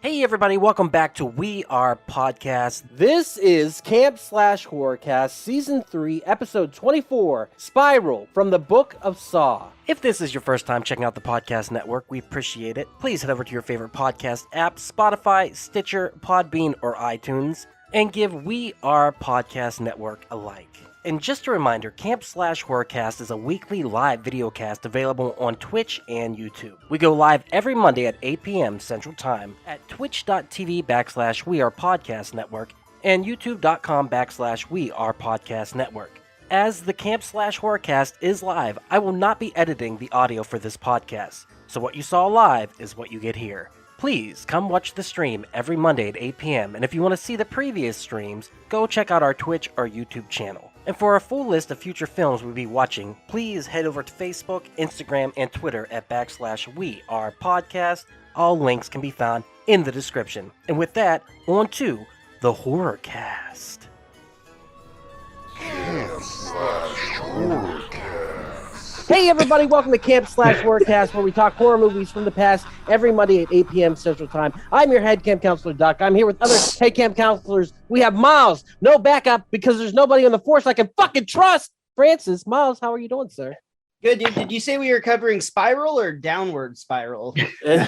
Hey everybody, welcome back to We Are Podcast. This is Camp Slash Horrorcast Season 3, Episode 24, Spiral, from the Book of Saw. If this is your first time checking out the podcast network, we appreciate it. Please head over to your favorite podcast app, Spotify, Stitcher, Podbean, or iTunes, and give We Are Podcast Network a like. And just a reminder, Camp Slash Horrorcast is a weekly live videocast available on Twitch and YouTube. We go live every Monday at 8 p.m. Central Time at twitch.tv/WeArePodcastNetwork and youtube.com/WeArePodcastNetwork. As the Camp Slash Horrorcast is live, I will not be editing the audio for this podcast. So what you saw live is what you get here. Please come watch the stream every Monday at 8 p.m. And if you want to see the previous streams, go check out our Twitch or YouTube channel. And for a full list of future films we'll be watching, please head over to Facebook, Instagram, and Twitter at /WeArePodcast. All links can be found in the description. And with that, on to the Horrorcast. Hey everybody, welcome to Camp Slash Horrorcast, where we talk horror movies from the past every Monday at 8 p.m. Central Time. I'm your head camp counselor, Duck. I'm here with other head camp counselors. We have Miles, no backup because there's nobody on the force I can fucking trust. Francis, Miles, how are you doing, sir? Good. Did you say we were covering Spiral or Downward Spiral? Yeah.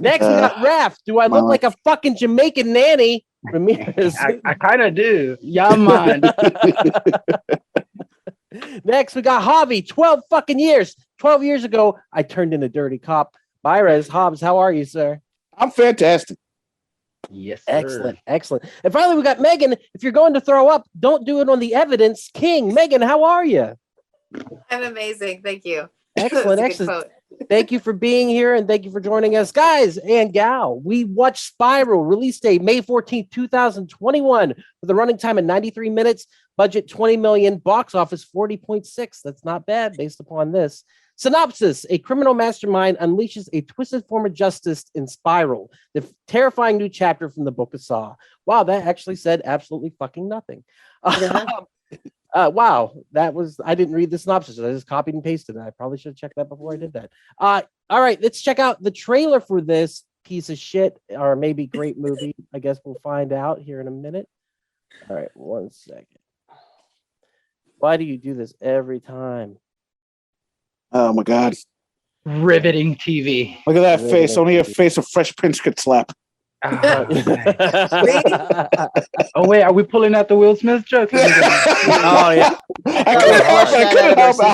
Next, we got Raph. Do I look like a fucking Jamaican nanny? Ramirez. I kind of do. Yeah, man. Next, we got Javi. 12 fucking years. 12 years ago, I turned in a dirty cop. Byres, Hobbs, how are you, sir? I'm fantastic. Yes, sir. Excellent, excellent. And finally, we got Megan. If you're going to throw up, don't do it on the evidence. King, Megan, how are you? I'm amazing. Thank you. Excellent, excellent. Thank you for being here and thank you for joining us. Guys and gal, we watched Spiral, release date May 14th, 2021, with a running time of 93 minutes, budget 20 million, box office 40.6. That's not bad based upon this. Synopsis: a criminal mastermind unleashes a twisted form of justice in Spiral, the terrifying new chapter from the Book of Saw. Wow, that actually said absolutely fucking nothing. Wow, that was, I didn't read the synopsis. I just copied and pasted it. I probably should have checked that before I did that. All right, let's check out the trailer for this piece of shit, or maybe great movie. I guess we'll find out here in a minute. All right, 1 second. Why do you do this every time? Oh my God. Riveting TV. Look at that face. Only a face of Fresh Prince could slap. Oh wait, are we pulling out the Will Smith joke? Oh yeah. I couldn't help it.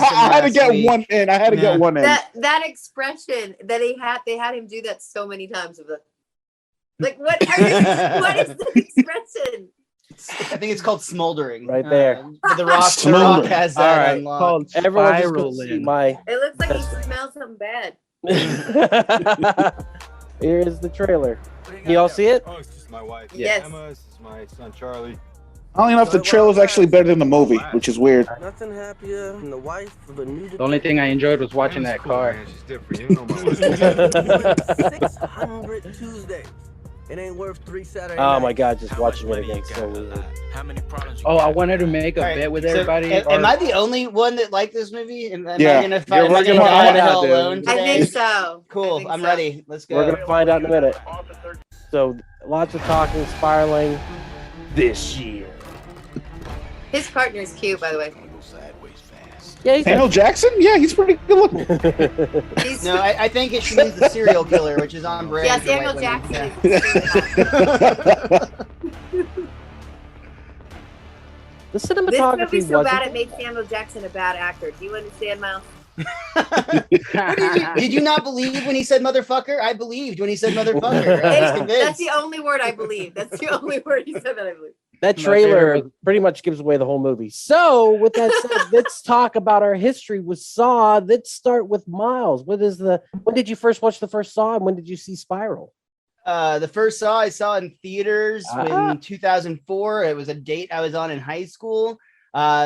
I had to get one in. That expression that they had him do that so many times of what is the expression? I think it's called smoldering. Right there. The Rock has that. All right. Unlocked. Everyone just go see my. It looks like he smells something bad. Here is the trailer. You all see it? Oh, it's just my wife. Yes. Emma, this is my son Charlie. I don't know if the trailer's actually better than the movie, which is weird. Nothing happier than the wife of a new. The only thing I enjoyed was watching that car. Man, she's different. You know my wife. 600 Tuesdays. It ain't worth 3 Saturdays. Oh my God, just watching it again, so weird. Oh, I wanted to make a bet with everybody. Am I the only one that liked this movie? Am I gonna you're find right. the hell alone today? I think so. Cool. I'm ready. Let's go. We're gonna find out in a minute. So lots of talking, spiraling this year. His partner's cute, by the way. Yeah, he's Daniel Jackson? Yeah, he's pretty good looking. No, I think it means the serial killer, which is on brand. Yeah, for Samuel white Jackson. women. the This cinematography movie's so wasn't. bad it made Samuel Jackson a bad actor. Do you understand, Miles? Did you not believe when he said motherfucker? I believed when he said motherfucker. I was convinced. That's the only word I believe. That's the only word he said that I believe. That trailer pretty much gives away the whole movie. So, with that said, let's talk about our history with Saw. Let's start with Miles. When did you first watch the first Saw, and when did you see Spiral? The first Saw I saw in theaters in 2004. It was a date I was on in high school.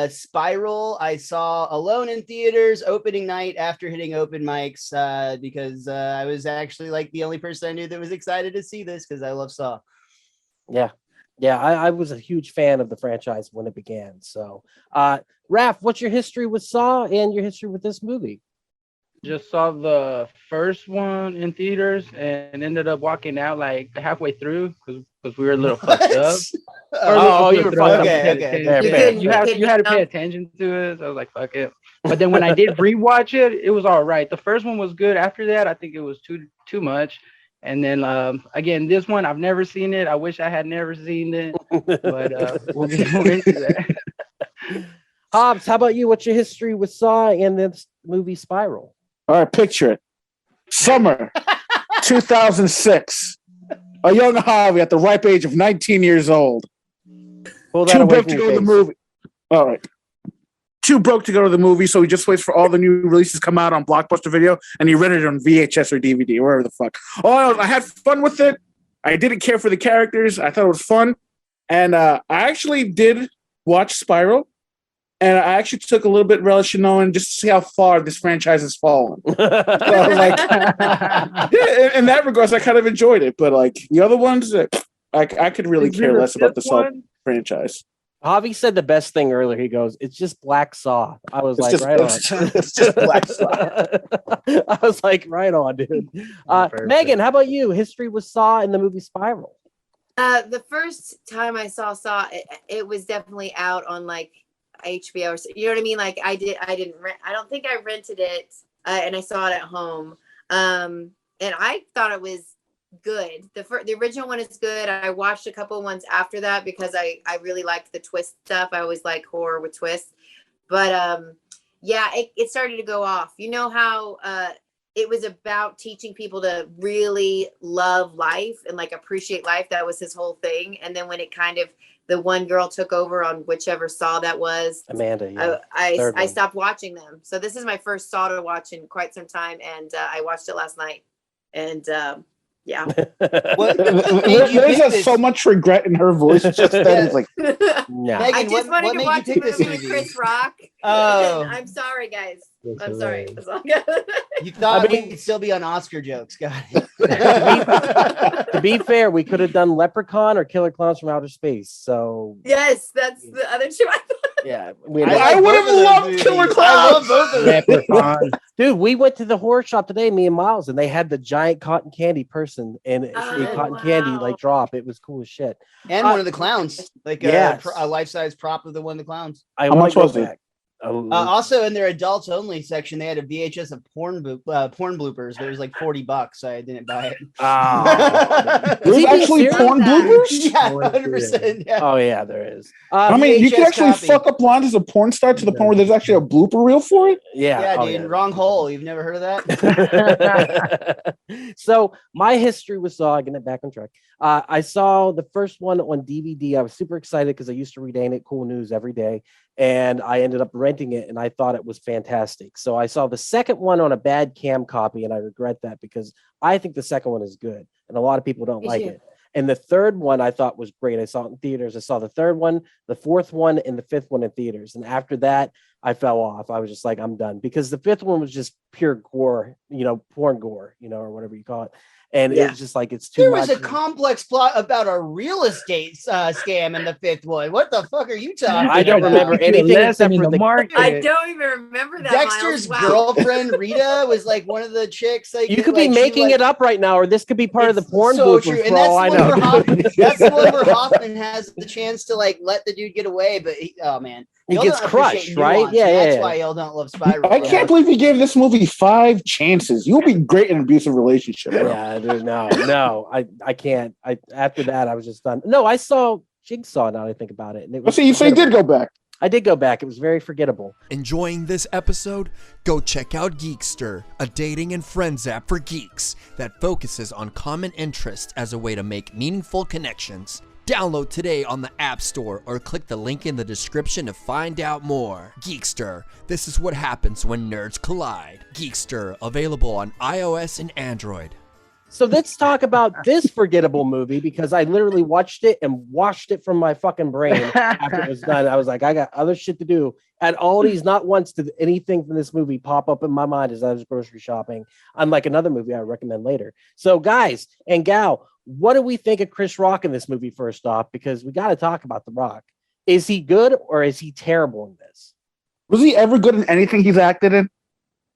Spiral I saw alone in theaters opening night after hitting open mics because I was actually like the only person I knew that was excited to see this because I love Saw. Yeah. I was a huge fan of the franchise when it began. So, Raph, what's your history with Saw and your history with this movie? just saw the first one in theaters and ended up walking out like halfway through because we were a little fucked up. Oh, you were fucked up. Okay. You had to pay attention to it. So I was like, fuck it. But then when I did rewatch it, it was all right. The first one was good. After that, I think it was too much. And then again, this one I've never seen it. I wish I had never seen it, but we'll get more into that. Hobbs, how about you? What's your history with Saw and this movie Spiral? All right, picture it. Summer 2006. A young Javi at the ripe age of 19 years old. Too broke to go to the movie. All right. Too broke to go to the movie, so he just waits for all the new releases to come out on Blockbuster Video, and he rented it on VHS or DVD, or wherever the fuck. Oh, I had fun with it. I didn't care for the characters. I thought it was fun. And I actually did watch Spiral, and I actually took a little bit relish in knowing just to see how far this franchise has fallen. So I was like, yeah, in that regards, I kind of enjoyed it. But like the other ones, I could really care less about the Saw franchise. Javi said the best thing earlier. He goes, "It's just Black Saw." I was It's like, just- "Right on." it's just Black Saw. I was like, "Right on, dude." Megan, how about you? History with Saw in the movie Spiral. The first time I saw it was definitely out on like HBO or you know what I mean. Like I didn't rent. I don't think I rented it, and I saw it at home. And I thought it was good. The original one is good. I watched a couple ones after that because I really liked the twist stuff. I always like horror with twists. But yeah, it started to go off. You know how it was about teaching people to really love life and like appreciate life. That was his whole thing. And then when it kind of the one girl took over on whichever Saw that was, Amanda. Yeah. I stopped watching them. So this is my first Saw to watch in quite some time, and I watched it last night. And yeah. There's so much regret in her voice. Just that it's like, no. I just wanted to watch a movie with movie? Chris Rock. Oh. I'm sorry, guys. I'm sorry. You thought we'd still be on Oscar jokes. Got it. To be fair, we could have done Leprechaun or Killer Clowns from Outer Space. So yes, that's the other two. yeah, I would have loved Killer Clowns. Leprechaun. Dude, we went to the horror shop today, me and Miles, and they had the giant cotton candy person and cotton candy like drop. It was cool as shit. And one of the clowns, like yes. a life-size prop of the one of the clowns. How much was it? Also, in their adults only section, they had a VHS of porn bloopers. But it was like $40, so I didn't buy it. There's actually porn bloopers? Yeah, 100%. Yeah. Oh yeah, there is. I mean, you can VHS actually copy. fuck up lines as a porn star to the point where there's actually a blooper reel for it. Yeah, Dude, wrong hole. You've never heard of that? So my history was Saw. Getting it back on track. I saw the first one on DVD. I was super excited because I used to read Ain't It Cool News every day, and I ended up renting it, and I thought it was fantastic. So I saw the second one on a bad cam copy, and I regret that because I think the second one is good, and a lot of people don't like it. And the third one I thought was great. I saw it in theaters. I saw the third one, the fourth one, and the fifth one in theaters. And after that, I fell off. I was just like, I'm done, because the fifth one was just pure gore, porn gore, or whatever you call it. And it was just like, it's too much. There was a complex plot about a real estate scam in the fifth one. What the fuck are you talking I don't about? remember anything except for the market. I don't even remember that. Dexter's girlfriend Rita was like one of the chicks. Like, you could be making it up right now, or this could be part of the porn so bloopers true. And for all I know. That's the one where Hoffman has the chance to like let the dude get away, but oh man, he y'all gets don't crushed, appreciate right? nuance, Yeah, and that's yeah. why y'all don't love Spiral. I can't believe you gave this movie 5 chances. You'll be great in an abusive relationship. Bro. Yeah, dude, no, I can't. After that, I was just done. No, I saw Jigsaw. Now that I think about it, and it was you did go back. I did go back. It was very forgettable. Enjoying this episode? Go check out Geekster, a dating and friends app for geeks that focuses on common interests as a way to make meaningful connections. Download today on the App Store or click the link in the description to find out more. Geekster, this is what happens when nerds collide. Geekster, available on iOS and Android. So let's talk about this forgettable movie, because I literally watched it and washed it from my fucking brain after it was done. I was like, I got other shit to do. At Aldi's, not once did anything from this movie pop up in my mind as I was grocery shopping, unlike another movie I recommend later. So guys and gal, what do we think of Chris Rock in this movie first off? Because we got to talk about The Rock. Is he good or is he terrible in this? Was he ever good in anything he's acted in?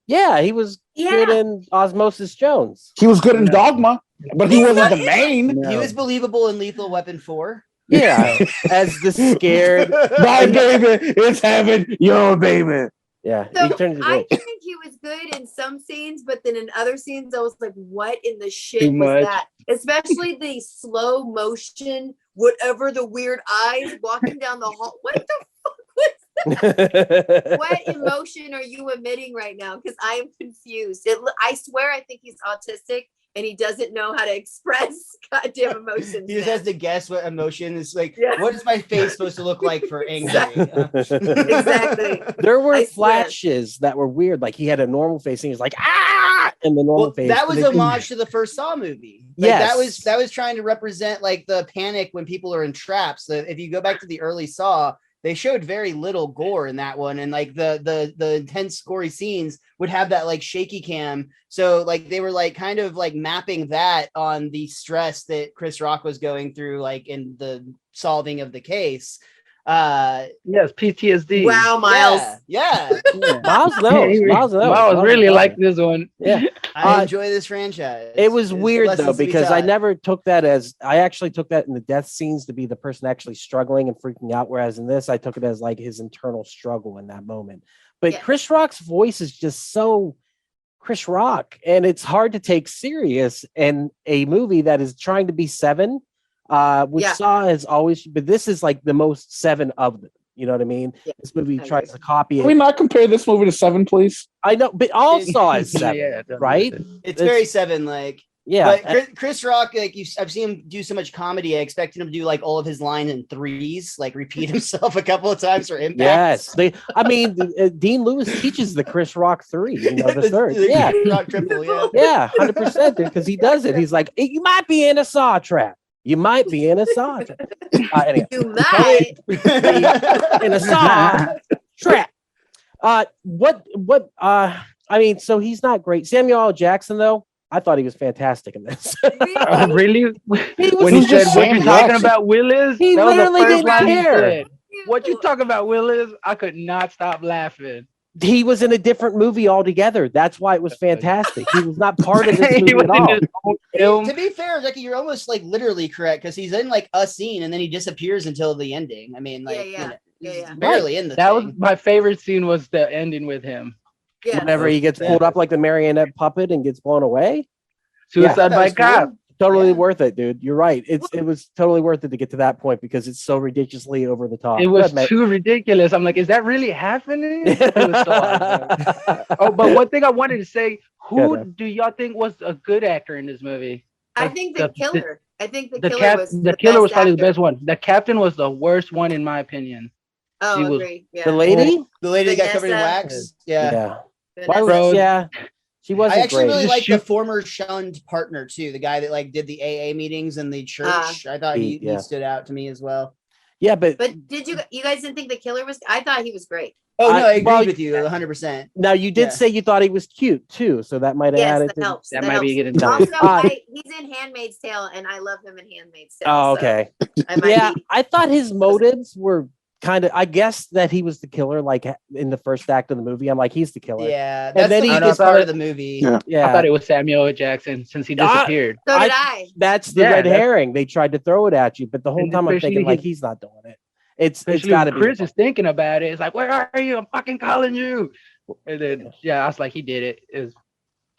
Yeah, he was good in Osmosis Jones. He was good in Dogma, but he wasn't the main. He was believable in Lethal Weapon 4. Yeah, as the scared. My baby, it's heaven, your baby. Yeah, So he turned his I way. think he was good in some scenes, but then in other scenes, I was like, "What in the shit Too was much. that?" Especially the slow motion, whatever the weird eyes walking down the hall. What the fuck was that? What emotion are you emitting right now? Because I am confused. I swear, I think he's autistic and he doesn't know how to express goddamn emotions. He just has to guess what emotion is like. Yeah. What is my face supposed to look like for angry? Exactly. There were I swear. flashes that were weird. Like he had a normal face and he was like, ah, and the normal Well, face. that was and then- homage to the first Saw movie. Like, Yes. that was trying to represent like the panic when people are in traps. So if you go back to the early Saw, they showed very little gore in that one, and like the intense gory scenes would have that like shaky cam. So like they were like kind of like mapping that on the stress that Chris Rock was going through, like in the solving of the case. Yes, PTSD. Wow, Miles. Yeah. Miles knows. Miles knows. Miles really liked this one. Yeah. I enjoy this franchise. It was It's weird though, lessons to be because I taught. never took that as, I actually took that in the death scenes to be the person actually struggling and freaking out. Whereas in this, I took it as like his internal struggle in that moment. But Yeah. Chris Rock's voice is just so Chris Rock, and it's hard to take serious in a movie that is trying to be Seven, which Yeah. Saw has always, but this is like the most Seven of them. You know what I mean? Yeah, This movie I tries agree. to copy Can we it. not compare this movie to Seven, please? I know, but all Saw is Seven, Yeah, right? It's very Seven like. Yeah. But Chris Rock, like I've seen him do so much comedy. I expected him to do like all of his lines in threes, like repeat himself a couple of times for impact. Yes, Dean Lewis teaches the Chris Rock 3, the third. The Yeah, Chris Rock triple, yeah. yeah, 100%, because he does it. He's like, you might be in a saw trap. You might be in a saw trap. Anyway, You might. in a saw trap. So he's not great. Samuel L. Jackson, though, I thought he was fantastic in this. Really? He was When he said, just "What you Sam talking Jackson. about, Willis?" He That was the literally first didn't line he care. said. What you talking about, Willis? I could not stop laughing. He was in a different movie altogether. That's why it was fantastic. He was not part of this He movie was at in all. his own film. To be fair, Jackie, you're almost like literally correct because he's in like a scene and then he disappears until the ending. I mean, like, Yeah. he's Yeah. barely in the That was thing. my favorite scene. Was the ending with him. Yeah. Whenever he gets pulled up like the marionette puppet and gets blown away. Suicide that by was cool. cop. Totally Yeah. worth it, dude. You're right. It was totally worth it to get to that point because it's so ridiculously over the top. It was Good, mate. too ridiculous. I'm like, is that really happening? It was so awesome. Oh, but one thing I wanted to say, who Yeah, do y'all think was a good actor in this movie? I think the killer. I think the The killer was the killer was probably the actor. best one. The captain was the worst one in my opinion. Oh, he was- agree. Yeah. The lady? The lady that got covered in Vanessa. wax. Yeah. Why was, Bro. yeah. She wasn't I actually great. really Just like the shoot- former shunned partner too, the guy that like did the AA meetings in the church. I thought Yeah. he stood out to me as well. Yeah, but But did you guys didn't think the killer was? I thought he was great. Oh no, I agree well, with you 100%. now you did Yeah. say you thought he was cute too, so that might have Yes, added that to helps. That might be helps. getting Also, Uh, he's in Handmaid's Tale, and I love him in Handmaid's Tale. Oh, so okay. I might Yeah, be- I thought his motives were kind of, I guess that he was the killer, like in the first act of the movie. I'm like, he's the killer. Yeah, that's then the he- weakest I part thought of the movie. Yeah. Yeah. I thought it was Samuel L. Jackson since he disappeared. So did I. That's the Yeah, red that's- herring. They tried to throw it at you, but the whole And time I'm especially thinking like his- he's not doing it. It's Especially got to when be. Chris is thinking about it. It's like, where are you? I'm fucking calling you. And then I was like, he did it.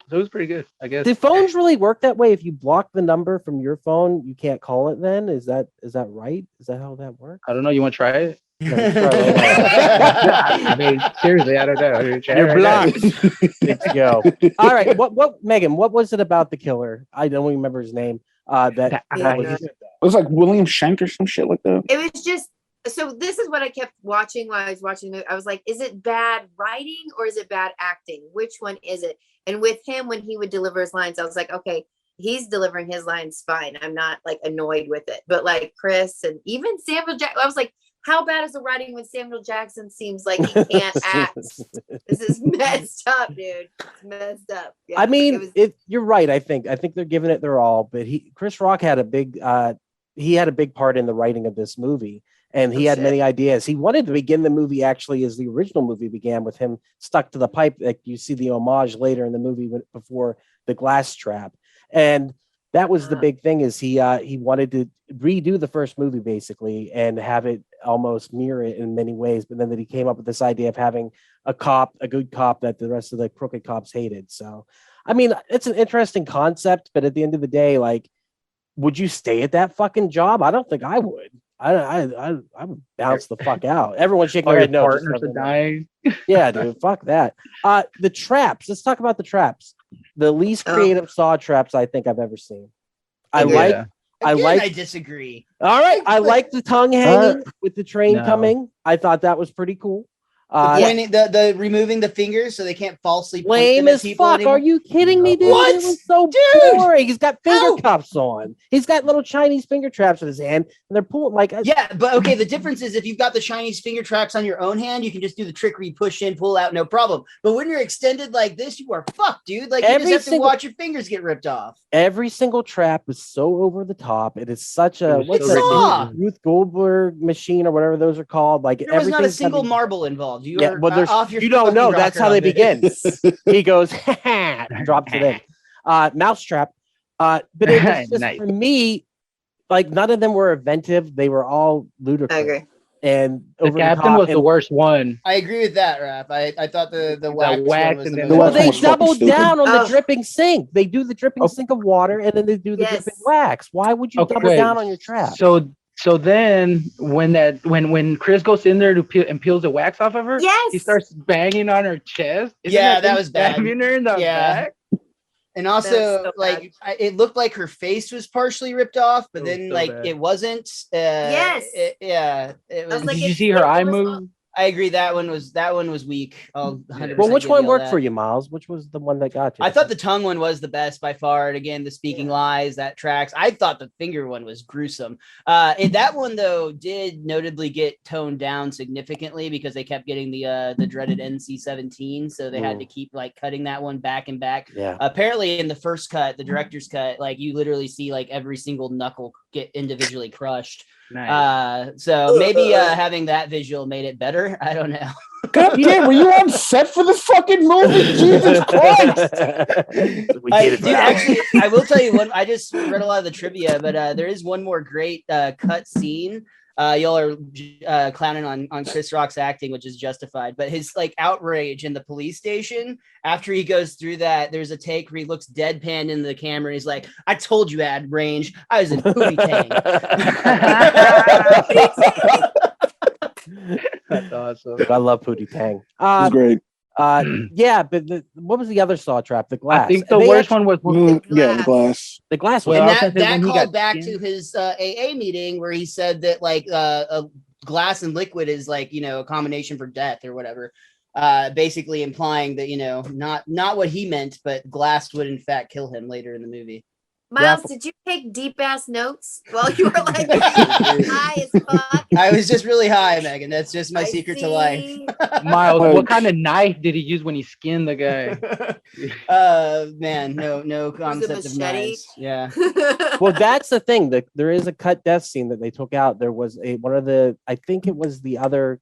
So it was pretty good, I guess. Do phones really work that way? If you block the number from your phone, you can't call it. Then is that right? Is that how that works? I don't know. You want to try it? Let's try it right now. I mean, seriously, I don't know. Try it You're right now. blocked. Let's go. All right. What Megan? What was it about the killer? I don't even remember his name. That Yeah. was- It was like William Shank or some shit like that. It was just so. This is what I kept watching while I was watching the movie. I was like, is it bad writing or is it bad acting? Which one is it? And with him, when he would deliver his lines, I was like, okay, he's delivering his lines fine. I'm not like annoyed with it. But like Chris and even Samuel Jackson, I was like, how bad is the writing when Samuel Jackson seems like he can't act? This is messed up, dude. It's messed up. Yeah, I mean, it was- you're right. I think they're giving it their all, but Chris Rock had a big part in the writing of this movie, And he had many ideas. He wanted to begin the movie actually as the original movie began, with him stuck to the pipe. Like you see the homage later in the movie before the glass trap. And that was the big thing, is he wanted to redo the first movie basically and have it almost mirror it in many ways. But then that he came up with this idea of having a good cop that the rest of the crooked cops hated. So, I mean, it's an interesting concept, but at the end of the day, like, would you stay at that fucking job? I don't think I would. I would bounce the fuck out. Everyone shaking their head no. Partners are dying. Yeah, dude, fuck that. The traps. Let's talk about the traps. The least creative Saw traps I think I've ever seen. I disagree. All right, I like the tongue hanging with the train coming. I thought that was pretty cool. The removing the fingers so they can't falsely point lame them at as people fuck. anymore. Are you kidding me, dude? What? It was so boring. He's got finger cuffs on. He's got little Chinese finger traps in his hand, and they're pulling like. Yeah, but okay. The difference is if you've got the Chinese finger traps on your own hand, you can just do the trick where you push in, pull out, no problem. But when you're extended like this, you are fucked, dude. Like you just have to watch your fingers get ripped off. Every single trap was so over the top. It is such a Ruth Goldberg machine or whatever those are called. Like there was not a single marble involved. You are off your. You don't know. That's how they begin. He goes, drops it in. Mousetrap. But it was just, nice. For me, like none of them were inventive. They were all ludicrous. I agree. And the captain was the worst one. I agree with that, Raph. I thought the wax wax one was well, they doubled down on the dripping sink. They do the dripping sink of water, and then they do the dripping wax. Why would you double down on your trap? So then when Chris goes in there and peels the wax off of her, he starts banging on her chest. That was bad. Stabbing her in the back. And also, it looked like her face was partially ripped off, but then it wasn't. It was. Did you see her eye move? I agree. That one was weak. Well, which one worked for you, Miles? Which was the one that got you? I thought the tongue one was the best by far. And again, the speaking lies, that tracks. I thought the finger one was gruesome. And that one though did notably get toned down significantly because they kept getting the dreaded NC-17, so they had to keep like cutting that one back and back. Yeah. Apparently, in the first cut, the director's cut, like you literally see like every single knuckle get individually crushed. Nice. So maybe having that visual made it better. I don't know. God damn, were you on set for this fucking movie? Jesus Christ! Actually, I will tell you one. I just read a lot of the trivia, but there is one more great cut scene. Y'all are clowning on Chris Rock's acting, which is justified, but his like outrage in the police station after he goes through that, there's a take where he looks deadpan in the camera and he's like, I told you I had range. I was in Pootie Tang. That's awesome. I love Pootie Tang. It's great. Yeah, but what was the other Saw trap? The glass. I think the worst one was the glass. The glass. Well, and that called back to his AA meeting where he said that like a glass and liquid is like, you know, a combination for death or whatever. Basically implying that, you know, not what he meant, but glass would in fact kill him later in the movie. Miles, did you take deep ass notes while you were like high as fuck? I was just really high, Megan. That's just my secret to life. Miles, what kind of knife did he use when he skinned the guy? Man, no concept of knives. Yeah. Well, that's the thing. There is a cut death scene that they took out. There was I think it was the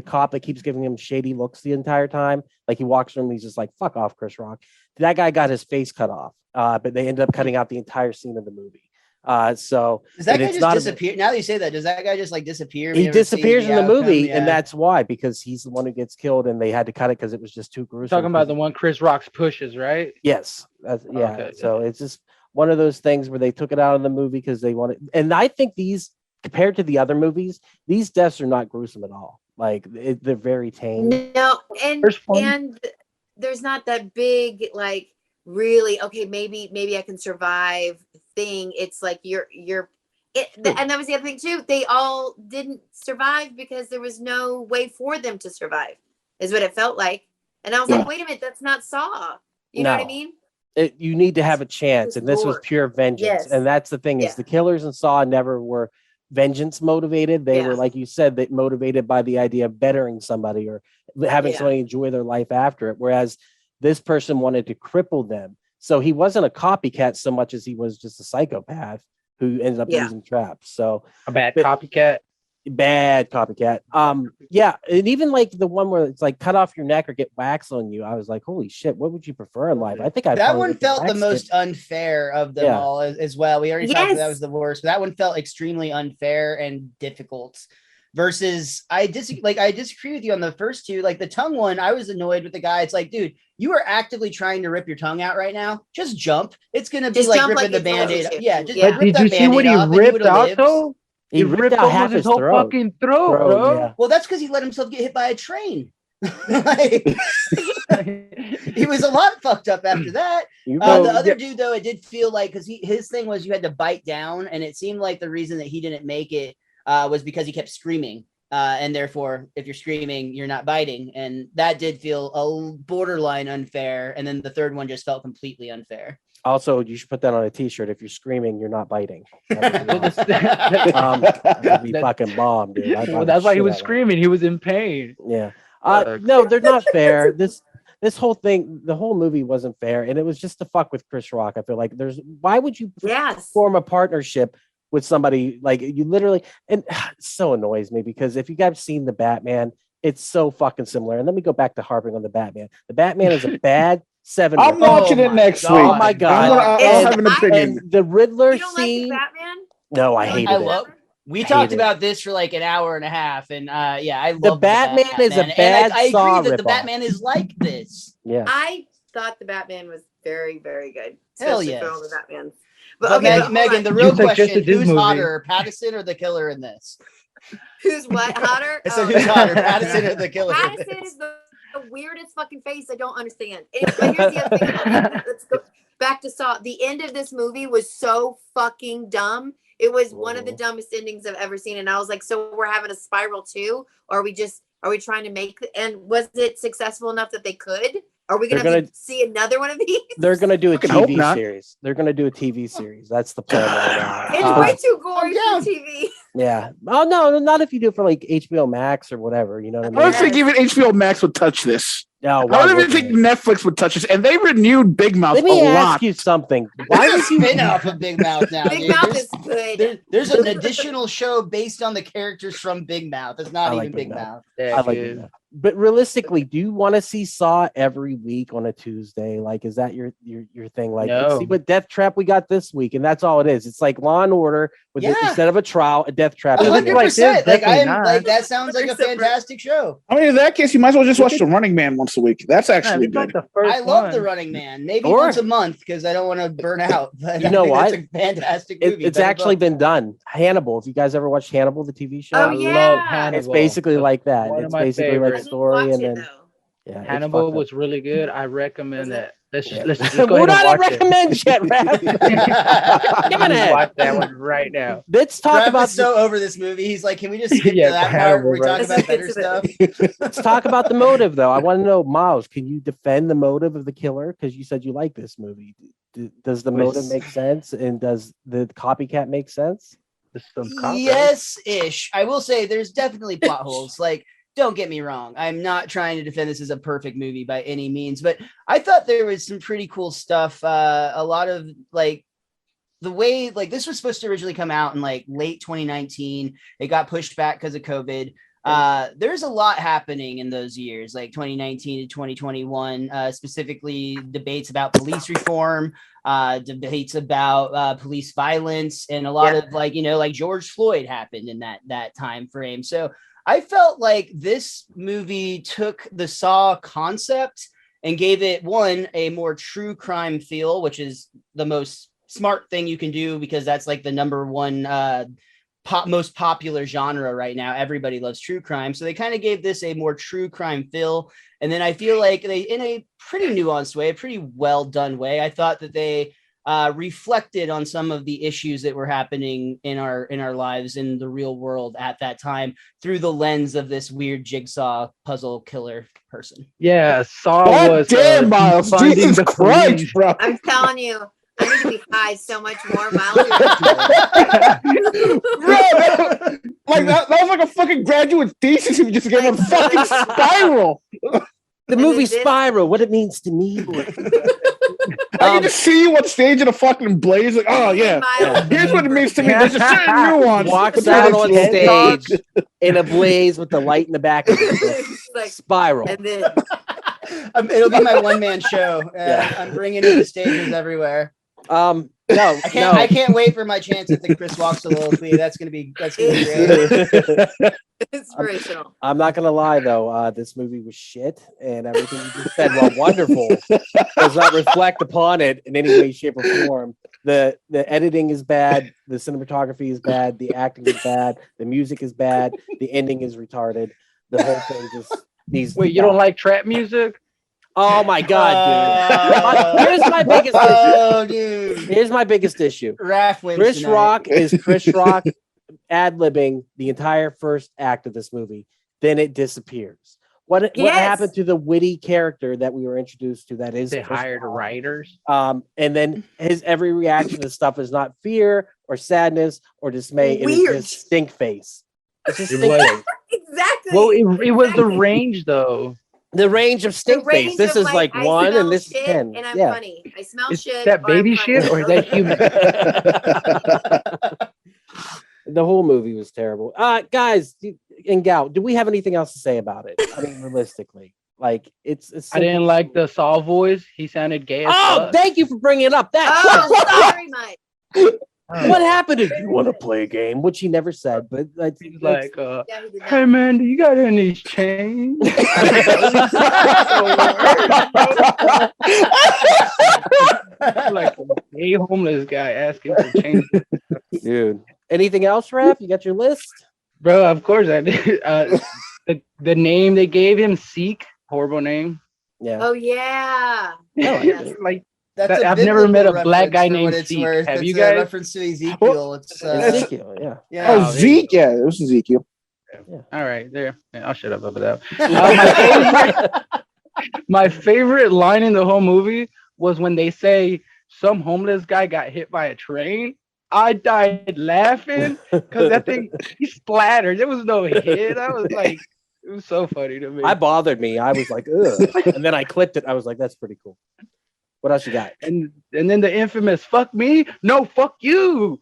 cop that keeps giving him shady looks the entire time. Like he walks from him, he's just like, fuck off, Chris Rock. That guy got his face cut off. But they ended up cutting out the entire scene of the movie. So does that guy just disappear? Now that you say that, does that guy just like disappear? He disappears in the movie, and that's why, because he's the one who gets killed, and they had to cut it because it was just too gruesome. Talking about the one Chris Rock's pushes, right? Yes. Okay. So it's just one of those things where they took it out of the movie because they wanted. And I think these, compared to the other movies, these deaths are not gruesome at all. Like they're very tame. No, and there's not that big like. Really, okay, maybe I can survive thing. It's like and that was the other thing too. They all didn't survive because there was no way for them to survive, is what it felt like. And I was like, wait a minute, that's not Saw. You know what I mean? You need to have a chance, and this was pure vengeance. Yes. And that's the thing is the killers in Saw never were vengeance motivated. They were, like you said, that motivated by the idea of bettering somebody or having somebody enjoy their life after it. Whereas this person wanted to cripple them. So he wasn't a copycat so much as he was just a psychopath who ended up using traps. So a bad copycat. Bad copycat. Yeah, and even like the one where it's like cut off your neck or get wax on you. I was like, holy shit, what would you prefer in life? I think that one felt the most unfair of them all as well. We already talked about that was the worst, but that one felt extremely unfair and difficult. Versus, I disagree with you on the first two. Like the tongue one, I was annoyed with the guy. It's like, dude, you are actively trying to rip your tongue out right now. Just jump. It's gonna be like ripping the Band-Aid. Yeah, just but did you see what he ripped out though? He ripped out half his whole fucking throat, bro. Yeah. Well, that's because he let himself get hit by a train. Like, he was a lot fucked up after that. The other dude, though, it did feel like because his thing was you had to bite down, and it seemed like the reason that he didn't make it was because he kept screaming. And therefore, if you're screaming, you're not biting. And that did feel a borderline unfair. And then the third one just felt completely unfair. Also, you should put that on a t-shirt. If you're screaming, you're not biting. That would be fucking bomb, dude. Well, that's why he was screaming. He was in pain. Yeah. No, they're not fair. This whole thing, the whole movie wasn't fair. And it was just to fuck with Chris Rock. I feel like why would you form a partnership with somebody like you literally, and it so annoys me because if you guys have seen the Batman, it's so fucking similar. And let me go back to harping on the Batman. The Batman is a bad 7. I'm watching it next week. Oh my god! I'll have an opinion. And the Riddler You don't scene. like the Batman? No, I hated it. We talked about this for like an hour and a half, and I love the Batman is a bad. I agree that the ripoff. Batman is like this. Yeah, I thought the Batman was very, very good. Hell Especially yes. for all the Batmans. But okay, Megan, the real question: who's hotter, Pattinson or the killer in this? Who's what hotter? So who's hotter, Pattinson or the killer? Pattinson is the weirdest fucking face I don't understand. But here's the other thing. Let's go back to Saw. The end of this movie was so fucking dumb. It was one of the dumbest endings I've ever seen. And I was like, so we're having a Spiral 2? Or are we trying to make and was it successful enough that they could? Are we gonna see another one of these? They're gonna do a TV series. They're gonna do a TV series. That's the plan right now. It's way too gory for TV. Yeah. Oh no, not if you do it for like HBO Max or whatever. You know what I mean? I don't think even HBO Max would touch this. No, I don't even think Netflix would touch this. And they renewed Big Mouth. Let me ask you something. Why would you spin off of Big Mouth now? Big Mouth is good. There's an additional show based on the characters from Big Mouth. It's not even Big Mouth. I like Big Mouth. But realistically, do you want to see Saw every week on a Tuesday? Like, is that your thing? Like, let's see what Death Trap we got this week, and that's all it is. It's like Law and Order with instead of a trial, a Death Trap. 100%. Like that sounds like a fantastic show. I mean, in that case, you might as well just watch The Running Man once a week. That's actually good. I love The Running Man. Maybe once a month because I don't want to burn out. But you know what? It's a fantastic movie. It's actually been done. Hannibal. If you guys ever watched Hannibal, the TV show, I love Hannibal. It's basically like that. It's basically like a story, and then Hannibal was really good. I recommend that. Let's just go We're not ahead and watch recommend yet, Raph. Give it a watch that one right now. Let's talk about so over this movie. He's like, can we just skip to that part where we talk about better stuff? Let's talk about the motive, though. I want to know, Miles, can you defend the motive of the killer? Because you said you like this movie. Does the motive make sense? And does the copycat make sense? Yes-ish. I will say there's definitely plot holes. Like, don't get me wrong. I'm not trying to defend this as a perfect movie by any means, but I thought there was some pretty cool stuff. A lot of like the way like this was supposed to originally come out in like late 2019. It got pushed back because of COVID. There's a lot happening in those years, like 2019 to 2021, specifically debates about police reform, debates about police violence, and a lot of like George Floyd happened in that time frame. So I felt like this movie took the Saw concept and gave it a more true crime feel, which is the most smart thing you can do because that's like the number one most popular genre right now. Everybody loves true crime. So they kind of gave this a more true crime feel. And then I feel like they, in a pretty nuanced way, a pretty well done way, I thought that they reflected on some of the issues that were happening in our lives in the real world at that time through the lens of this weird jigsaw puzzle killer person. Yeah, Saw was damn Miles, Jesus Christ, bro. I'm telling you, I need to be high so much more, Miles. Like that was like a fucking graduate thesis. You just gave a fucking Spiral. The movie Spiral, what it means to me. I can just see you on stage in a fucking blaze. Like, oh yeah, here's what it means to me. There's a certain nuance. Walks out on stage in a blaze with the light in the back of the Like, spiral. and then It'll be my one-man show. I'm bringing in the stages everywhere. No, I can't wait for my chance at the Chris Walks Soliloquy. That's gonna be great. inspirational. I'm not gonna lie though, this movie was shit, and everything you just said, while wonderful, does not reflect upon it in any way, shape, or form. The editing is bad, the cinematography is bad, the acting is bad, the music is bad, the ending is retarded. The whole thing just needs. Wait, you don't like trap music? Oh my god, dude! Here's my biggest issue. Oh, dude. Here's my biggest issue. Raph wins Chris tonight. Rock is Chris Rock ad-libbing the entire first act of this movie. Then it disappears. What happened to the witty character that we were introduced to? That is, They Chris hired Rock? writers. And then his every reaction to stuff is not fear or sadness or dismay. It Weird. is just stink face. It's just You're stink like- face. Exactly. Well, it was the range though. The range of stink face. range This of, is like I 1 smell and this is shit 10. and I'm Yeah. funny. I smell Is shit. that or baby I'm shit funny. or is that human? The whole movie was terrible. Guys and gal, do we have anything else to say about it? I mean, realistically, like it's. I didn't like the Saul voice. He sounded gay as Oh, fuck. thank you for bringing it up. That. Oh, sorry, Mike. What happened? Did you want to play a game? Which he never said, but He's like, Yeah, he did hey not. man, do you got any change? Like a gay homeless guy asking for change. dude. Anything else, Rap? You got your list? Bro, of course I did. The name they gave him, Seek, horrible name. Yeah. Oh yeah. Yeah. Like That's I've never met a black guy named Zeke. Zeke. Have It's you a guys? reference to Ezekiel. It's Ezekiel, yeah. yeah. Oh, Zeke. Yeah, it was Ezekiel. All right, there. Yeah, I'll shut up about that. My favorite line in the whole movie was when they say some homeless guy got hit by a train. I died laughing because that thing he splattered. There was no hit. I was like, it was so funny to me. I bothered me. I was like, ugh. And then I clicked it. I was like, that's pretty cool. What else you got? And then the infamous "fuck me, no fuck you."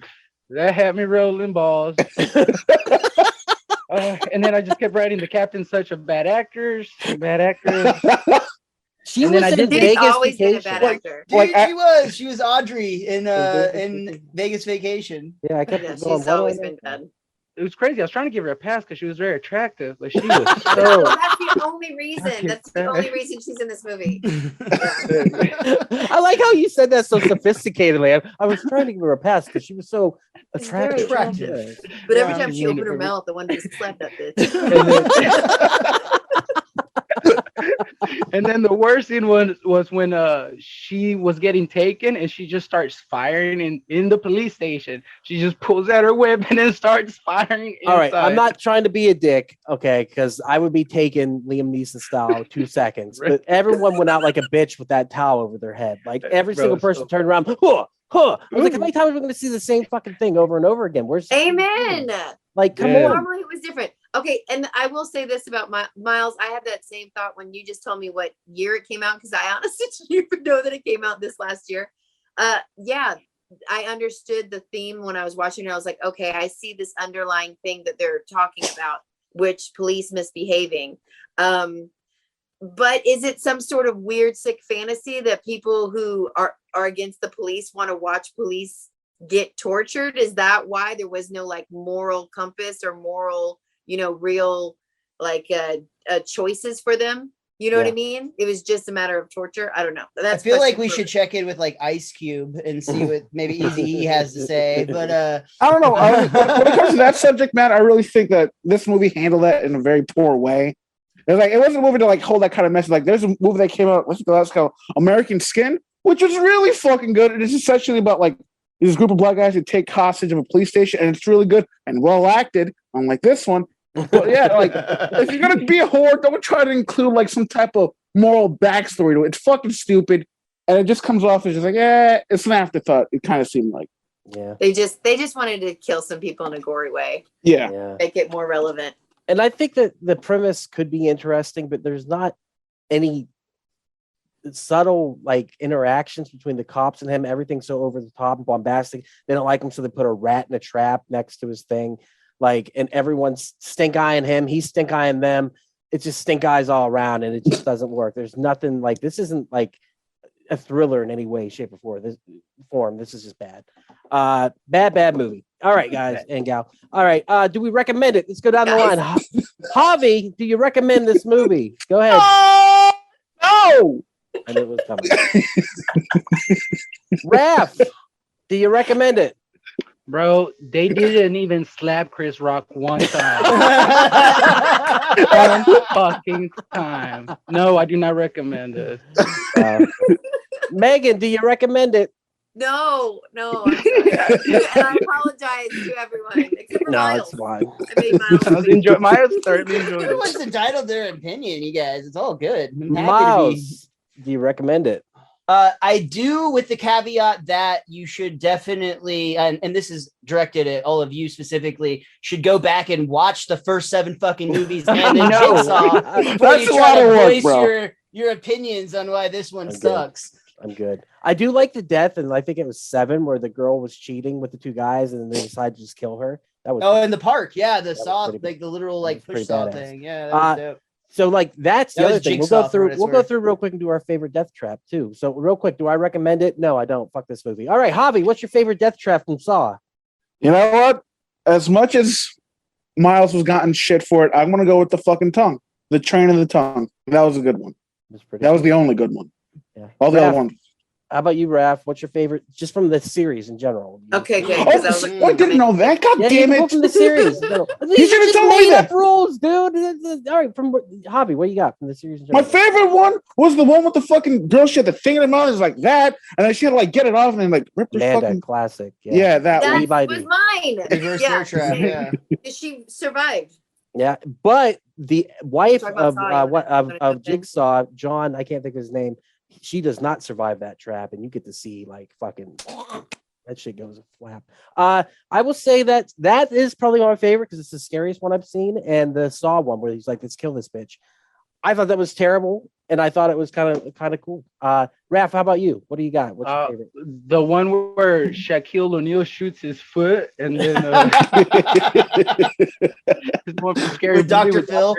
That had me rolling balls. And then I just kept writing the captain's such a bad actor. She And was then I in did- He's Vegas always been a Vacation. bad actor. Dude, she was Audrey in Vegas Vacation. Yeah, I kept Yeah, going. she's "What do I always know?" been bad. It was crazy. I was trying to give her a pass because she was very attractive, but she was No, so. that's the only reason. That's the only reason she's in this movie. I like how you said that so sophisticatedly. I was trying to give her a pass because she was so She's very attractive. attractive. But every Yeah, time she I mean, opened her mouth, the one just slapped that bitch. And then the worst scene was when she was getting taken and she just starts firing in the police station. She just pulls out her whip and then starts firing inside. All right, I'm not trying to be a dick, okay, because I would be taken Liam Neeson style 2 seconds. But everyone went out like a bitch with that towel over their head. Like every Bro, single it's person so turned around. Huh, huh. I was like, how many times are we going to see the same fucking thing over and over again? Where's Amen. Like, come Yeah. on. Normally it was different. Okay, and I will say this about Miles. I had that same thought when you just told me what year it came out, because I honestly didn't even know that it came out this last year. Yeah, I understood the theme when I was watching it. I was like, okay, I see this underlying thing that they're talking about, which police misbehaving. But is it some sort of weird, sick fantasy that people who are against the police want to watch police get tortured? Is that why there was no like moral compass or moral, real like choices for them? You know what I mean? It was just a matter of torture. I don't know. I feel like we should check in with like Ice Cube and see what maybe Eazy-E has to say. But I don't know. When it comes to that subject matter, I really think that this movie handled that in a very poor way. It wasn't a movie to like hold that kind of message. Like there's a movie that came out, what's the last called American Skin, which was really fucking good. And it's essentially about like this group of black guys who take hostage of a police station, and it's really good and well acted, unlike this one. But yeah, like if you're gonna be a whore, don't try to include like some type of moral backstory to it. It's fucking stupid, and it just comes off as just like, it's an afterthought. It kind of seemed like. Yeah. They just wanted to kill some people in a gory way. Yeah. Make it more relevant. And I think that the premise could be interesting, but there's not any subtle like interactions between the cops and him. Everything's so over the top and bombastic. They don't like him, so they put a rat in a trap next to his thing. Like, and everyone's stink eyeing him. He's stink eyeing them. It's just stink eyes all around, and it just doesn't work. There's nothing like this. Isn't like a thriller in any way, shape, or form. This is just bad. Bad movie. All right, guys and gal. All right. Do we recommend it? Let's go down the line. Javi, do you recommend this movie? Go ahead. No. I knew it was coming. Raph, do you recommend it? Bro, they didn't even slap Chris Rock one time. One fucking time. No, I do not recommend it. Megan, do you recommend it? No, I'm sorry. And I apologize to everyone except for Miles. It's fine. I made Miles. Miles thoroughly enjoyed Everyone's it. entitled to their opinion, you guys. It's all good. I'm happy to be- Miles, do you recommend it? I do, with the caveat that you should definitely, and this is directed at all of you specifically, should go back and watch the first 7 fucking movies and then Jigsaw before That's you a try lot to of work, voice bro. your opinions on why this one I'm good. sucks. I'm good. I do like the death, and I think it was 7 where the girl was cheating with the 2 guys, and then they decided to just kill her. That was Oh, in the park, yeah, the was saw, pretty- like the literal like was push pretty saw badass. thing. Yeah, that was dope. so like that's the That other was thing. We'll Jigsaw go for through. what it's We'll go worth. through real quick and do our favorite death trap too. So real quick, do I recommend it? No, I don't. Fuck this movie. All right, Javi, what's your favorite death trap from Saw? You know what? As much as Miles was gotten shit for it, I'm gonna go with the fucking tongue. The train of the tongue. That was a good one. That was the only good one. Yeah. All the Raph, other ones. How about you, Raph? What's your favorite, just from the series in general? Okay, good. 'cause I was like, I didn't know that. God Yeah, damn you can go it! from the series. No. These are should've just told me made that. up rules, dude. All right, from Javi, what you got from the series in My general? favorite one was the one with the fucking girl. She had the thing in her mouth. It was like that, and then she had to like get it off and then like rip her Amanda, fucking. classic. Yeah, that that one. Levi was did. mine. Reverse Yeah, bear trap, yeah. she survived. Yeah, but the wife Talk about Saw, of Jigsaw, John, I can't think of his name. She does not survive that trap, and you get to see like fucking that shit goes a flap. I will say that is probably my favorite because it's the scariest one I've seen, and the Saw one where he's like, "Let's kill this bitch." I thought that was terrible, and I thought it was kind of cool. Raph, how about you? What do you got? What's your favorite? The one where Shaquille O'Neal shoots his foot and then it's more scary With Dr. Phil.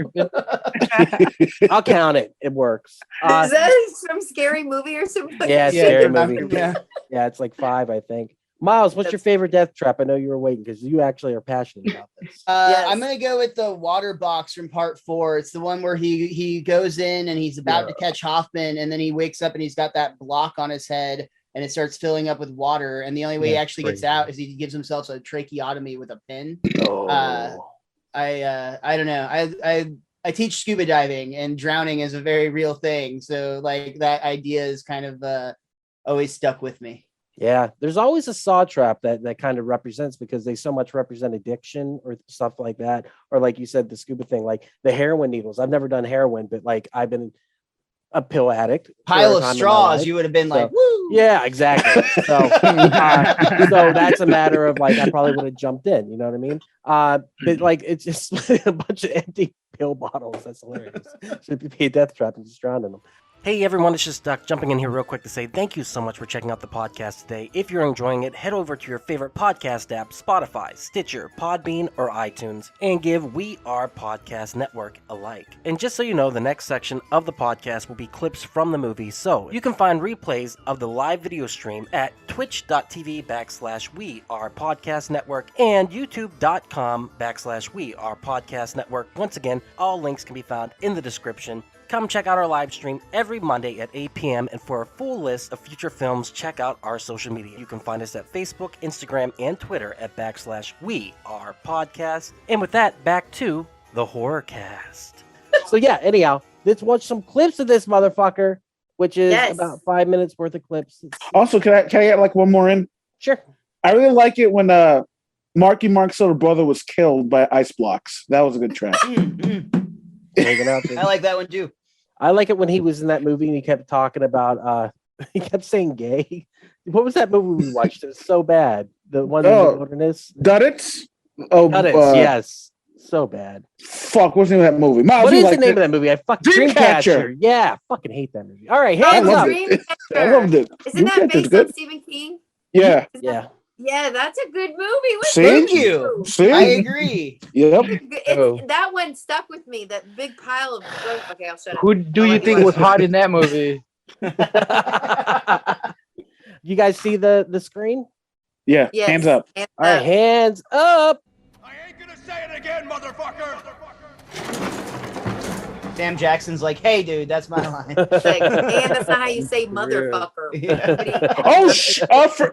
I'll count it. It works. Is that some scary movie or something? Yeah, it's a scary Dr. movie. Yeah. Yeah, it's like 5, I think. Miles, what's your favorite death trap? I know you were waiting because you actually are passionate about this. Yes. I'm gonna go with the water box from part 4. It's the one where he goes in and he's about to catch Hoffman, and then he wakes up and he's got that block on his head, and it starts filling up with water. And the only way he actually gets out is he gives himself a tracheotomy with a pin. I don't know. I teach scuba diving, and drowning is a very real thing. So like that idea is kind of always stuck with me. Yeah, there's always a Saw trap that kind of represents, because they so much represent addiction or stuff like that. Or like you said, the scuba thing, like the heroin needles. I've never done heroin, but like I've been a pill addict. Pile of straws, you would have been like, woo! Yeah, exactly. So, so that's a matter of like, I probably would have jumped in, you know what I mean? But like, it's just a bunch of empty pill bottles. That's hilarious. Should be a death trap and just drown in them. Hey everyone, it's just Duck jumping in here real quick to say thank you so much for checking out the podcast today. If you're enjoying it, head over to your favorite podcast app, Spotify, Stitcher, Podbean, or iTunes, and give We Are Podcast Network a like. And just so you know, the next section of the podcast will be clips from the movie, so you can find replays of the live video stream at twitch.tv/We Are Podcast Network and youtube.com/We Are Podcast Network. Once again, all links can be found in the description. Come check out our live stream every Monday at 8 p.m. And for a full list of future films, check out our social media. You can find us at Facebook, Instagram, and Twitter at /We Are Podcast. And with that, back to the Horrorcast. So yeah, anyhow, let's watch some clips of this motherfucker, which is about 5 minutes worth of clips. Also, can I get like one more in? Sure. I really like it when Marky Mark's little brother was killed by ice blocks. That was a good trap. I like that one too. I like it when he was in that movie and he kept talking about he kept saying gay. What was that movie we watched? It was so bad. The one in the wilderness. Duddits? Oh, Duddits, yes. So bad. Fuck, what's the name of that movie? Miles, What you is the liked name it. of that movie? I fucking Dreamcatcher. Dreamcatcher. Yeah, fucking hate that movie. All right, Oh, hands the up. I loved it. Isn't that Dreamcatcher's based good. on Stephen King? Yeah. Yeah. Yeah, that's a good movie. What's See? Thank you. See? I agree. Yep. That one stuck with me. That big pile of. Okay, I'll shut up. Who do I'll you let think watch was it. hot in that movie? You guys see the screen? Yeah. Yes. Hands up. Hands All right, up. hands up. I ain't gonna say it again, motherfucker! Sam Jackson's like, hey, dude, that's my line. Like, and that's not how you say motherfucker. Yeah.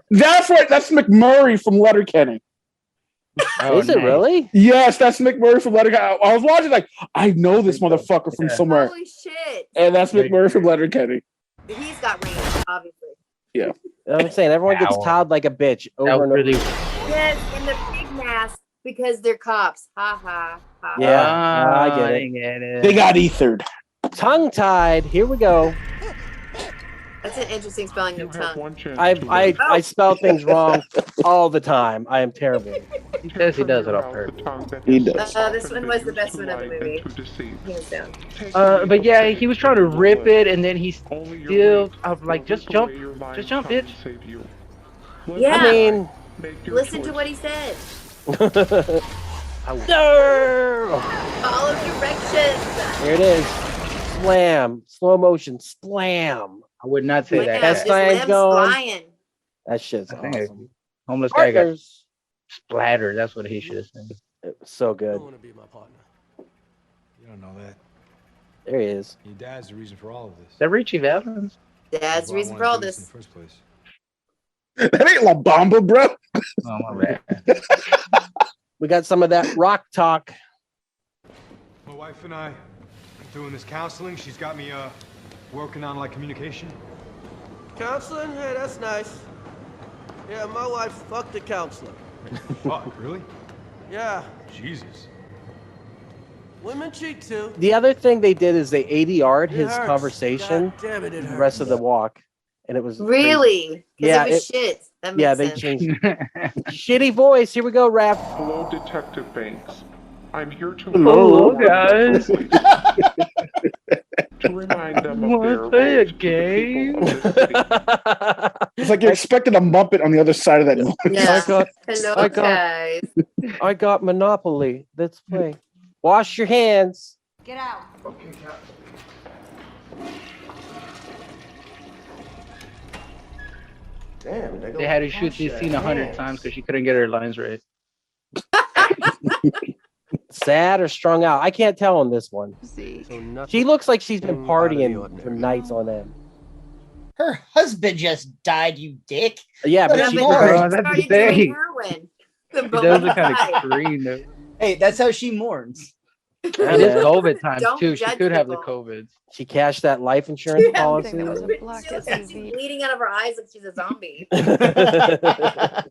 That's right. That's McMurray from Letterkenny. Oh, Is it nice. really? Yes, that's McMurray from Letterkenny. I was watching like, I know this motherfucker from somewhere. Holy shit. And that's McMurray from Letterkenny. He's got range, obviously. I'm saying everyone gets Ow. cowed like a bitch That over was and over. really. Yes, in the pig mask because they're cops. Ha ha ha. Yeah, Ah, I get it. didn't get it. They got ethered. Tongue tied. Here we go. That's an interesting spelling of tongue. I spell things wrong all the time. I am terrible. He says he does it on purpose. He does. This one was the best one of the movie. Hands down. But yeah, he was trying to rip it, and then he still. I was like, just jump, bitch. Yeah. I mean, Listen to what he said. no! Follow directions. Here it is. Slam. Slow motion. Splam. I would not say Look that. at That's his fine, limbs going. flying. That shit's I think awesome. Homeless guy got Partners. splattered. That's what he should have said. It was so good. want to be my partner. You don't know that. There he is. Your dad's the reason for all of this. Is that Richie Valens? That's the reason for all this. In the first place. That ain't La Bamba, bro. Oh my bad. We got some of that rock talk. My wife and I are doing this counseling. She's got me working on like communication. Counseling? Hey, that's nice. Yeah, my wife fucked a counselor. Fuck, really? Yeah, Jesus. women cheat too. The other thing they did is they ADR'd It his hurts. conversation God damn it, it the hurts. rest of the walk. And it was Really? Because Yeah, it was it- shit. That makes yeah, they sense. changed shitty voice. Here we go, Raph. Hello, Detective Banks. I'm here to Hello, guys. to remind them of Wanna their play a roles to the game? people of this city. It's like you're expecting a Muppet on the other side of that. Yeah. I got- Hello, I got- guys. I got Monopoly. Let's play. Wash your hands. Get out. Damn, They had to shoot this scene 100 times because she couldn't get her lines right. Sad or strung out? I can't tell on this one. So nothing. She looks like she's been Out of the partying ordinary. for nights on end. Her husband just died, you dick. Yeah, but Yeah, she but But Lord. she Oh, that's started the thing. doing heroin. He does look kind of green though. Hey, that's how she mourns. It is Yeah. COVID times Don't too. She judge could have the people. COVID. she cashed that life insurance Yeah. policy. That was a black She looks like she's SUV bleeding out of her eyes like she's a zombie. That's That's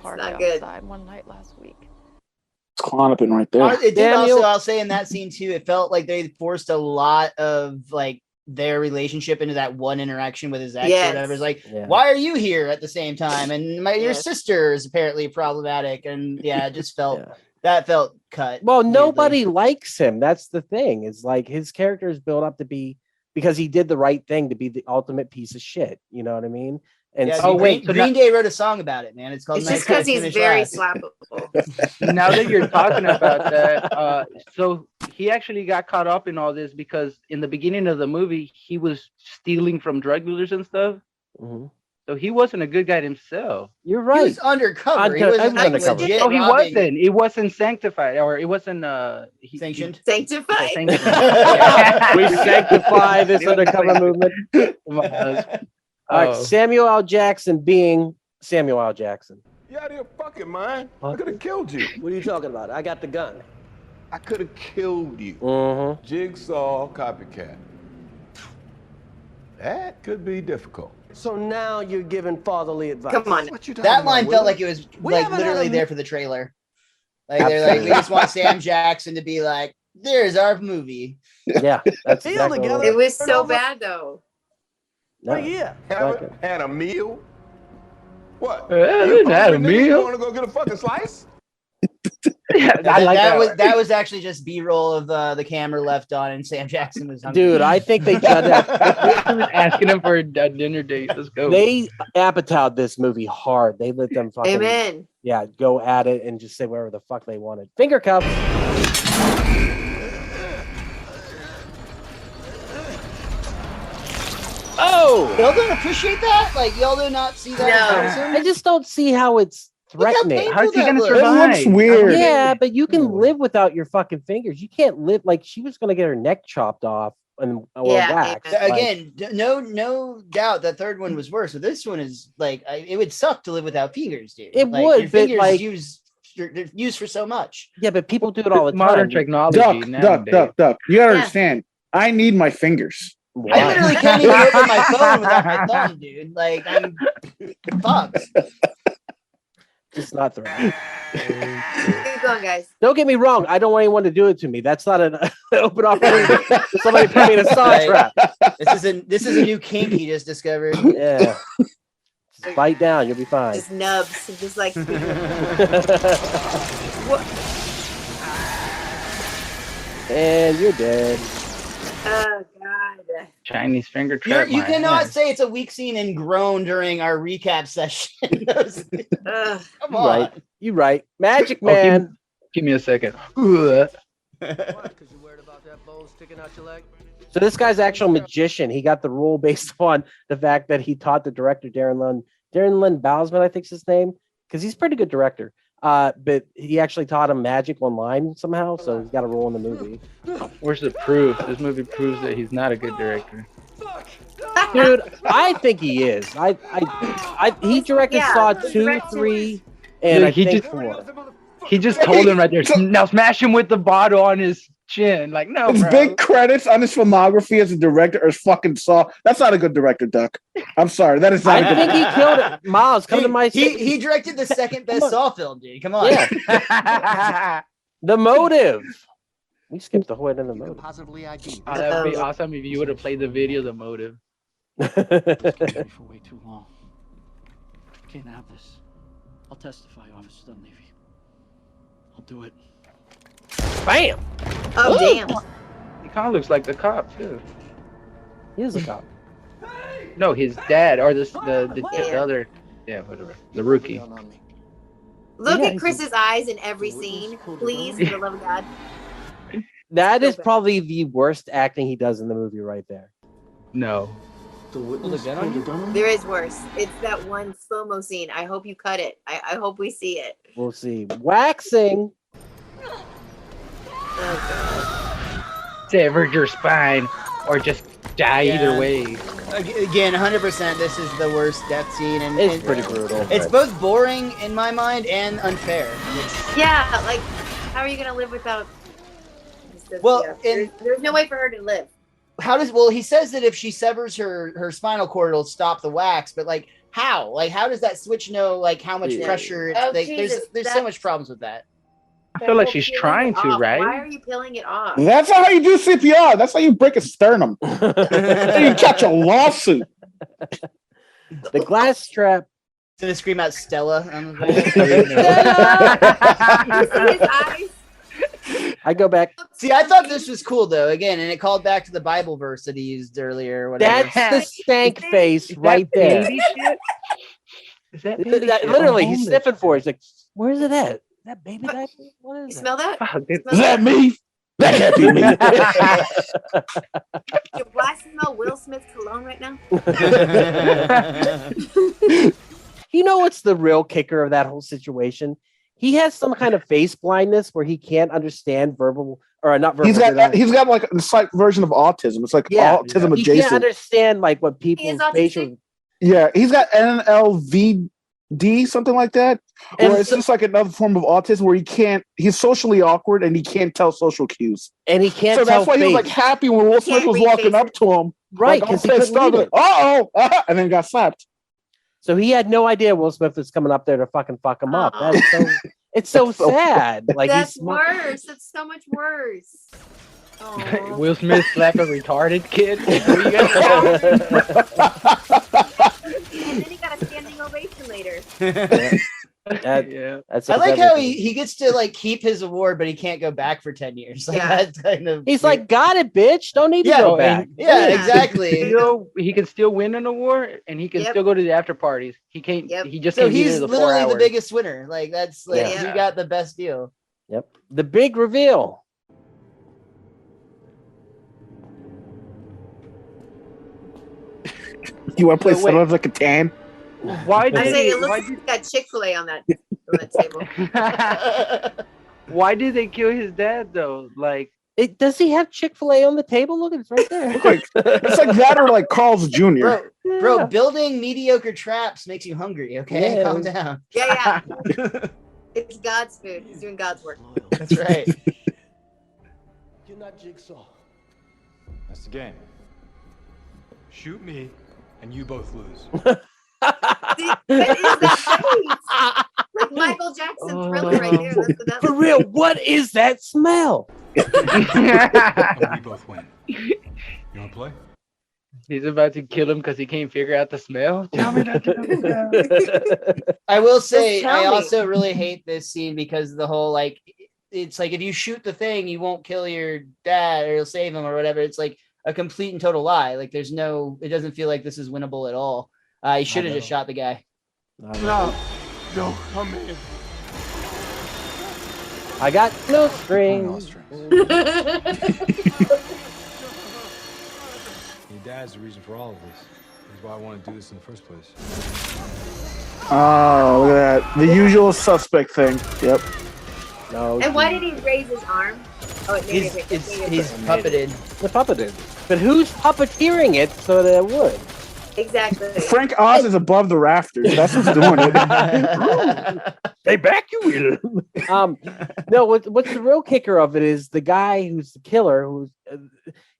parked not good. outside one night last week. It's Clonopin right there. It did Daniel- also, I'll say in that scene too, it felt like they forced a lot of like their relationship into that one interaction with his ex Yes. or whatever. It's like, Yeah. why are you here at the same time? And your Yes. sister is apparently problematic. And yeah, it just felt Yeah. that felt cut. Well, weirdly. nobody likes him. That's the thing. It's like his character is built up to be because he did the right thing to be the ultimate piece of shit. You know what I mean? And Yeah, so- Oh, dude, wait, so Green Day wrote a song about it, man. It's called It's Nice just because Guys he's Finish very Last. slappable. Now that you're talking about that, so he actually got caught up in all this because in the beginning of the movie, he was stealing from drug dealers and stuff. Mhm. So he wasn't a good guy himself. You're He right. was undercover. He I was wasn't like undercover. legit No, he robbing. wasn't. It wasn't sanctified, or it wasn't Sanctioned. Sanctified. sanctified. We sanctify this He wasn't undercover movement. All right, Oh. Samuel L. Jackson being Samuel L. Jackson. You out here fucking, man. I could have killed you. What are you talking about? I got the gun. I could have killed you. Mm-hmm. Jigsaw copycat. That could be difficult. So now you're giving fatherly advice. Come on. What you talking That about, line felt Willie? like it was We like haven't had literally a- there for the trailer. Like they're like, we just want Sam Jackson to be like, there's our movie. Yeah, that's Deal exactly together. what It was Turn so over. bad though. No, Yeah. Haven't had a meal? What? I didn't have a You meal. want to go get a fucking slice? That was actually just B-roll of the camera left on, and Sam Jackson was hungry. Dude, I think they tried that. Asking him for a dinner date. Let's go. They appetized this movie hard. They let them fucking Amen. Yeah, go at it and just say whatever the fuck they wanted. Finger cuffs. Oh, Y'all don't appreciate that? Like, y'all do not see that? No. in I just don't see how it's threatening. painful How's he that gonna looks. survive? It looks weird. Yeah, but you can live without your fucking fingers. You can't live like she was gonna get her neck chopped off and or Yeah, waxed. amen. Like, Again, no doubt that third one was worse. But this one is like, it would suck to live without fingers, dude. It like, would, your but, fingers like- they're used for so much. yeah, but people do it all the time. Modern technology nowadays. Duck. You gotta Yeah. understand. I need my fingers. I Why? literally can't even open my phone without my thumb, dude. Like, I'm fucked. It's not threatening. Keep going, guys. Don't get me wrong. I don't want anyone to do it to me. That's not an open opportunity. Somebody put me in a saw Right. trap. This is a new kink he just discovered. Yeah. Just bite down. You'll be fine. Just nubs. Just like. And you're dead. Oh God. Chinese finger trap. You my cannot ass. say it's a weak scene and groan during our recap session. Ugh. Come You on. right. You right. Magic Oh, give- Man. Give me a second. Why? Because you worried about that bone sticking out your leg? So this guy's actual magician. He got the role based on the fact that he taught the director Darren Lynn Bousman, I think's his name, because he's a pretty good director. But he actually taught him magic online somehow, so he's got a role in the movie. Where's the proof? This movie proves that he's not a good director. Dude, I think he is. He directed Yeah, Saw the 2, director 3, and Dude, I he think just- 4. He just told him right there. Now smash him with the bottle on his chin. Like, no, His bro. big credits on his filmography as a director is fucking Saw. That's not a good director, Duck. I'm sorry. That is not a I good think he killed it. Miles, come to my He directed the second best on. Saw film, dude. Come on. Yeah. The Motive. We skipped the whole end of the Motive. Positively ID. Oh, that would be awesome if you would have played the video, the motive. For way too long. Can't have this. I'll testify, Officer Dunleavy. I'll do it. Bam! Oh damn. He kind of looks like the cop too. He is a cop. No, his dad or the Yeah. other, yeah, whatever, the rookie. Look Yeah, at Chris's eyes in every scene, please, for the love of God. That is probably the worst acting he does in the movie right there. No, The witness pulled the gun on me? There is worse. It's that one slow-mo scene. I hope you cut it. I hope we see it. We'll see. Waxing. severed your spine or just die Yeah. either way. Again, 100%. This is the worst death scene, and It's pretty brutal. It's both boring in my mind and unfair. It's, Yeah, like, how are you gonna live without? Well, there's no way for her to live. he says that if she severs her spinal cord, it'll stop the wax, but like how? Like how does that switch know like how much Yeah. pressure? It's, Oh, like, Jesus, there's so that- much problems with that. I feel like she's Peeling trying it to, off. right? Why are you peeling it off? That's not how you do CPR. That's how you break a sternum. Then you catch a lawsuit. The glass trap. Gonna scream out Stella on the You see his eyes? I go back. See, I thought this was cool though. Again, and it called back to the Bible verse that he used earlier. Or whatever. That's the stank face right there. Baby shit? Is that baby shit? Literally, I'm he's homeless. sniffing for it. He's like, where's it at? That baby diaper? What You is that? smell that? Fuck, it- Is that me? That can't be me. You blast smell Will Smith cologne right now? You know what's the real kicker of that whole situation? He has some kind of face blindness where he can't understand verbal or not verbal. He's got like a slight version of autism. It's like autism he can't adjacent. understand like what people's autistic? facial. Yeah, he's got NLVD, something like that. And Or it's just like another form of autism where he's socially awkward and he can't tell social cues. And he can't So tell that's why he was like face. happy when Will Smith can't was read walking faces. up to him. Right, like, because he all couldn't pissed off, read like, it. and then got slapped. So he had no idea Will Smith was coming up there to fucking fuck him up. Aw. That's so. It's so That's so sad. Like That's he's worse. That's so much worse. Aw. Will Smith slap a retarded kid? And then he got a standing ovation later. That's I like how everything. he gets to like keep his award, but he can't go back for 10 years. Like that's kind of He's like, got it, bitch. Don't need to go back. Yeah, exactly. He can still win an award, and he can still go to the after parties. He can't. He just so can't be he's there the 4 literally hours. the biggest winner. Like that's like he got the best deal. Yep. The big reveal. You want to play Son of the Catan? Why I did say he, it looks like he's got Chick-fil-A on that table. why did they kill his dad though? Like, Does he have Chick-fil-A on the table? Look, it's right there. It's like that or like Carl's Jr. Bro, building mediocre traps makes you hungry. Okay, Yeah. calm down. Yeah. It's God's food. He's doing God's work. That's right. You're not Jigsaw. That's the game. Shoot me, and you both lose. See, what is that face? Like Michael Jackson Thriller right there. That's what that For real, what is that smell? And we both win. You want to play? he's about to kill him because he can't figure out the smell. Tell me that. I will say, Just tell I me. also really hate this scene because the whole like, it's like if you shoot the thing, you won't kill your dad or you'll save him or whatever. It's like a complete and total lie. Like there's no, it doesn't feel like this is winnable at all. He should have just shot the guy. No, don't come in. I got no strings. Your dad's the reason for all of this. That's why I want to do this in the first place. Oh, look at that. The usual suspect thing. Yep. No. And why did he raise his arm? Oh, it made He's it. puppeted. The puppeted. But who's puppeteering it so that it would? Exactly. Frank Oz is above the rafters. That's what's doing it. They back you. No. What's the real kicker of it is the guy who's the killer.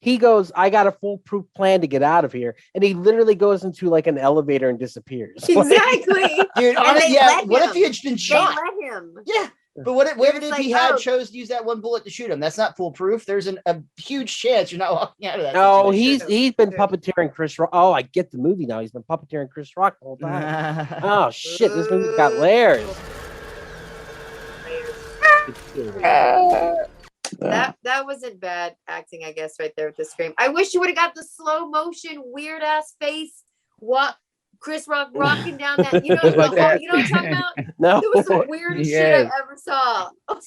He goes, I got a foolproof plan to get out of here, and he literally goes into like an elevator and disappears. Exactly. Dude, And they let what if him. he had been shot? They let him. Yeah. But what if It's he like, had oh. chose to use that one bullet to shoot him? That's not foolproof. There's a huge chance you're not walking out of that. No, situation. he's been puppeteering Chris Rock. Oh, I get the movie now. He's been puppeteering Chris Rock the whole time. Oh shit, this movie's got layers. That wasn't bad acting, I guess, right there with the scream. I wish you would have got the slow motion, weird ass face. What Chris Rock rocking down that? You know, Like that. you know what I'm talking about? No. It was the weirdest shit Yes. I ever saw. I was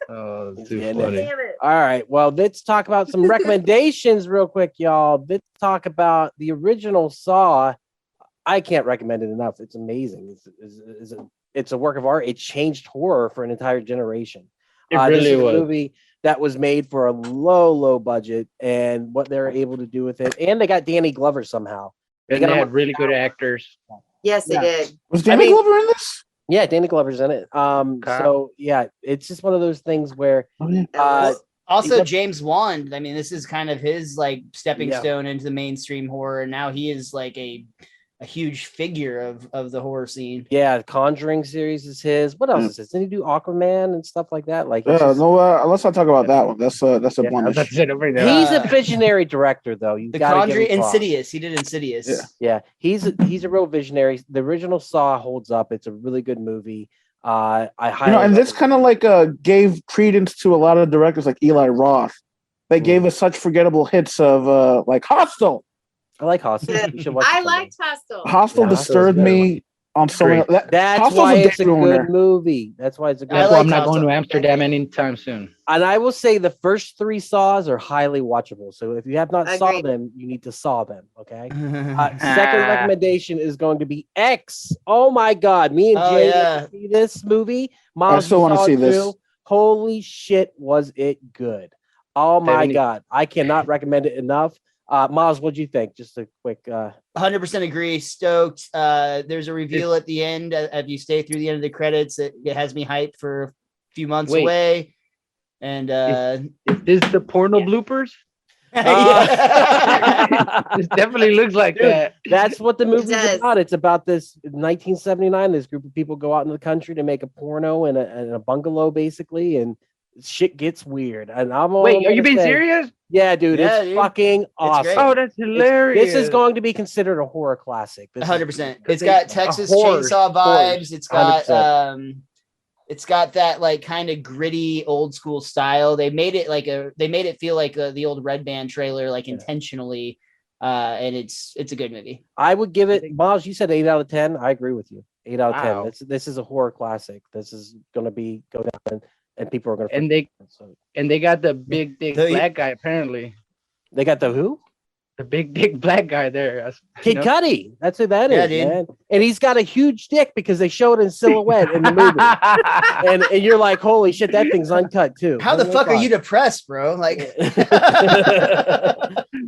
Oh, Yeah, too no. like, funny. damn it. All right. Well, let's talk about some recommendations real quick, y'all. Let's talk about the original Saw. I can't recommend it enough. It's amazing. It's a work of art. It changed horror for an entire generation. It This really is a was. movie that was made for a low budget, and what they're able to do with it. And they got Danny Glover somehow. And got they him had on really good camera. actors. Yes, they Yeah. did. Was Danny Glover in this? Yeah, Danny Glover's in it. So yeah, it's just one of those things where Also, Yep. James Wan. I mean, this is kind of his like stepping Yeah. stone into the mainstream horror. Now he is like a huge figure of the horror scene. yeah, Conjuring series is his. What else is his? Did he do Aquaman and stuff like that? Like, it's Yeah, just- no, let's not talk about that one. That's a blemish. That's it over there. he's a visionary director, though. You The gotta give Conjuring, him props. Insidious. He did Insidious. Yeah. Yeah, he's a real visionary. The original Saw holds up. It's a really good movie. I highly And this kind of like gave credence to a lot of directors like Eli Roth. They gave us such forgettable hits of like Hostel. I like Hostel. You should watch I it liked Hostel. Hostel Yeah, Hostel's disturbed good. me on so many. Great. That's Hostel's why a it's a dead ruiner. good movie. That's why it's a good. I That's movie. why like I'm not going to Hostel. Amsterdam anytime soon. And I will say the first 3 Saws are highly watchable. So if you have not saw Agreed. them, you need to saw them. Okay. Second recommendation is going to be X. Oh my God, me and Oh, Jay yeah. didn't see this movie. Miles, still you wanna saw see it this. too. Holy shit, was it good? Oh my 70. God, I cannot recommend it enough. Miles, what'd you think? Just a quick. 100% agree. Stoked. There's a reveal at the end. If you stay through the end of the credits, it has me hyped for a few months Wait. away. And Is this the porno bloopers? yeah. This definitely looks like Dude, that. That's what the movie's does. about. It's about this 1979. This group of people go out in the country to make a porno in a bungalow, basically, and shit gets weird. And I'm Wait, are you being serious? Yeah, dude, Yeah, it's dude. fucking awesome. great. Oh, that's hilarious. This is going to be considered a horror classic. 100%. It's got Texas Chainsaw horrors, vibes. It's got 100%. it's got that like kind of gritty old school style. They made it feel like the old Red Band trailer, like intentionally. And it's a good movie. I would give it, Miles, you said 8 out of 10. I agree with you. 8 out of 10. Wow. This is a horror classic. This is going to go down and people are going to. And they got the big dick black guy. Apparently, they got the who? The big dick black guy there. Kid Cudi. That's who that is, dude. man. And he's got a huge dick because they show it in silhouette in the movie. and you're like, holy shit, that thing's uncut too. How the fuck are you depressed, bro? Like,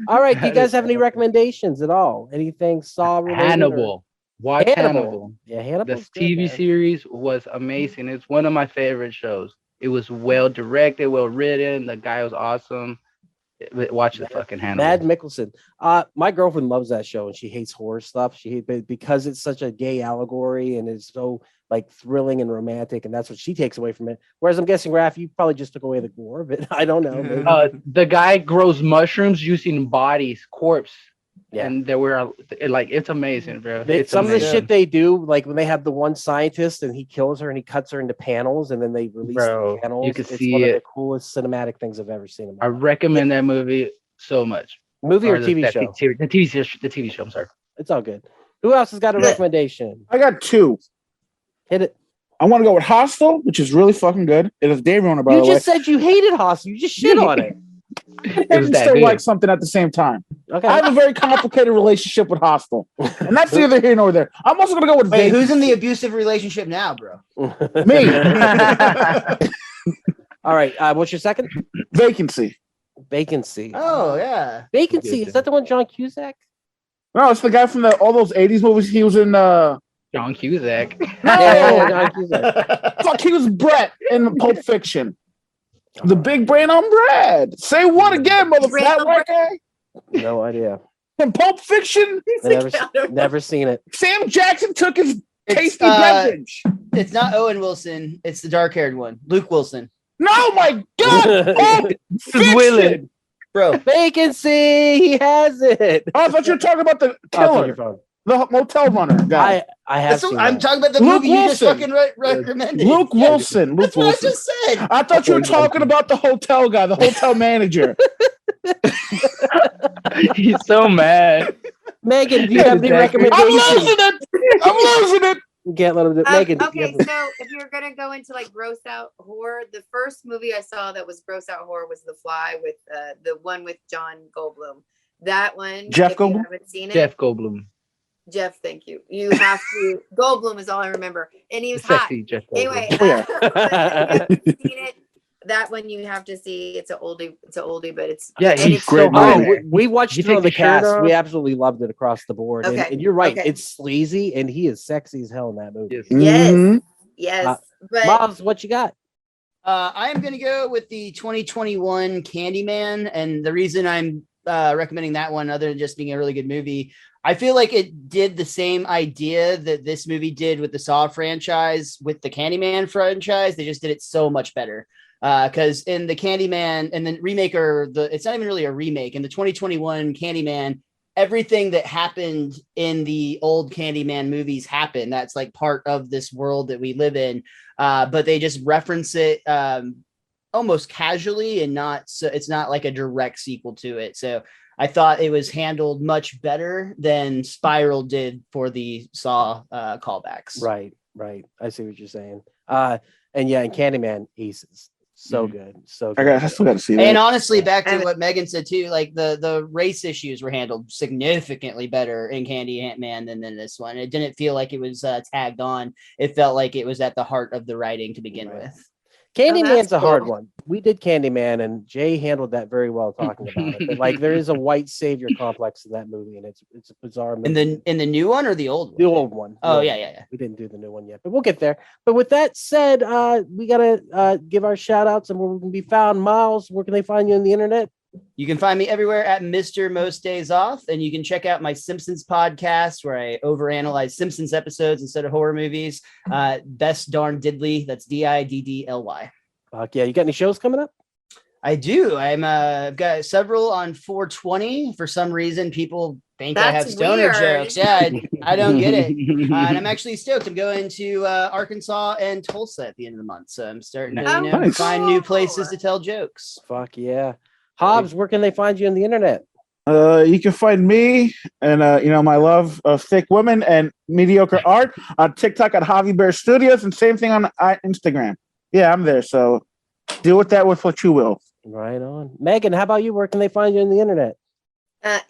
all right. Do you guys have any recommendations at all? Anything Saw related? Hannibal. Watch Hannibal. Yeah, Hannibal. The TV series was amazing. It's one of my favorite shows. It was well directed, well written. The guy was awesome. Watch the fucking Hannibal. Mad Mickelson. My girlfriend loves that show and she hates horror stuff. Because it's such a gay allegory and it's so like thrilling and romantic, and that's what she takes away from it. Whereas I'm guessing, Raph, you probably just took away the gore, but I don't know. The guy grows mushrooms using corpse. Yeah. And there were it's amazing, bro. Some of the shit they do, like when they have the one scientist and he kills her and he cuts her into panels and then they release the panels. You can it's see one of it. the coolest cinematic things I've ever seen. I recommend that movie so much. Movie or TV show? The TV show. I'm sorry. It's all good. Who else has got a recommendation? I got 2. Hit it. I want to go with Hostel, which is really fucking good. It is Dave Rona, by the way. You just said you hated Hostel. You just shit on it. I still like something at the same time. Okay. I have a very complicated relationship with Hostel, and that's neither here nor there. I'm also gonna go with. Wait, who's in the abusive relationship now, bro? Me. All right. What's your second? Vacancy. Vacancy. Oh yeah. Vacancy. Is that the one John Cusack? No, it's the guy from all those '80s movies. He was in. John Cusack. No, John Cusack. Fuck, he was Brett in Pulp Fiction. The big brain on Brad. Say what again, motherfucker? White guy? No idea. In Pulp Fiction? Never seen it. Sam Jackson took his tasty beverage. It's not Owen Wilson. It's the dark-haired one, Luke Wilson. No, my God! Pulp Fiction, bro. Vacancy. He has it. Oh, I thought you were talking about the killer, the motel runner guy. I have. Seen I'm talking about the movie you just fucking recommended. Luke Wilson. That's what I just said. I thought you were talking about the hotel guy, the hotel manager. He's so mad. Megan, do you have any recommendations? I'm losing it. You can't let him do Megan. Okay, so if you're gonna go into like gross out horror, the first movie I saw that was gross out horror was The Fly with the one with John Goldblum. That one. Jeff Goldblum. You haven't seen it. Jeff Goldblum. Jeff, thank you. You have to. Goldblum is all I remember, and he was hot. Jeff Anyway, Goldblum. Oh, yeah. if you haven't seen it, that one you have to see. It's an oldie. It's an oldie, but it's he's it's great. Oh, we watched it on the the shirt cast. off? We absolutely loved it across the board. Okay. And you're right. Okay. It's sleazy, and he is sexy as hell in that movie. Yes, Mhm. yes. But Miles, what you got? I am going to go with the 2021 Candyman. And the reason I'm recommending that one, other than just being a really good movie, I feel like it did the same idea that this movie did with the Saw franchise, with the Candyman franchise. They just did it so much better. Because in the Candyman and the remake, it's not even really a remake. In the 2021 Candyman, everything that happened in the old Candyman movies happened. That's like part of this world that we live in. But they just reference it almost casually and it's not like a direct sequel to it. So I thought it was handled much better than Spiral did for the Saw callbacks. Right. I see what you're saying. And yeah, and Candyman aces. So good. So good. I still got to see that. And honestly, back to what Megan said too, like the race issues were handled significantly better in Candyman than this one. It didn't feel like it was tagged on. It felt like it was at the heart of the writing to begin with. Candyman's a hard cool. one. We did Candyman, and Jay handled that very well talking about it. But like, there is a white savior complex in that movie, and it's a bizarre movie. In the new one or the old one? The old one. Oh, The yeah, old yeah, one. yeah. We didn't do the new one yet, but we'll get there. But with that said, we gotta give our shout outs and where we can be found. Miles, where can they find you on the internet? You can find me everywhere at Mr. Most Days Off, and you can check out my Simpsons podcast where I overanalyze Simpsons episodes instead of horror movies. Best Darn Diddly. That's Diddly. Fuck yeah. You got any shows coming up? I do. I've got several on 420. For some reason, people think I have That's stoner weird. jokes. Yeah, I don't get it. And I'm actually stoked. I'm going to Arkansas and Tulsa at the end of the month. So I'm starting to Nice. find new places to tell jokes. Fuck yeah. Hobbs, where can they find you on the internet? You can find me and my love of thick women and mediocre art on TikTok at Javi Bear Studios, and same thing on Instagram. Yeah, I'm there. So deal with that with what you will. Right on. Megan, how about you? Where can they find you on the internet?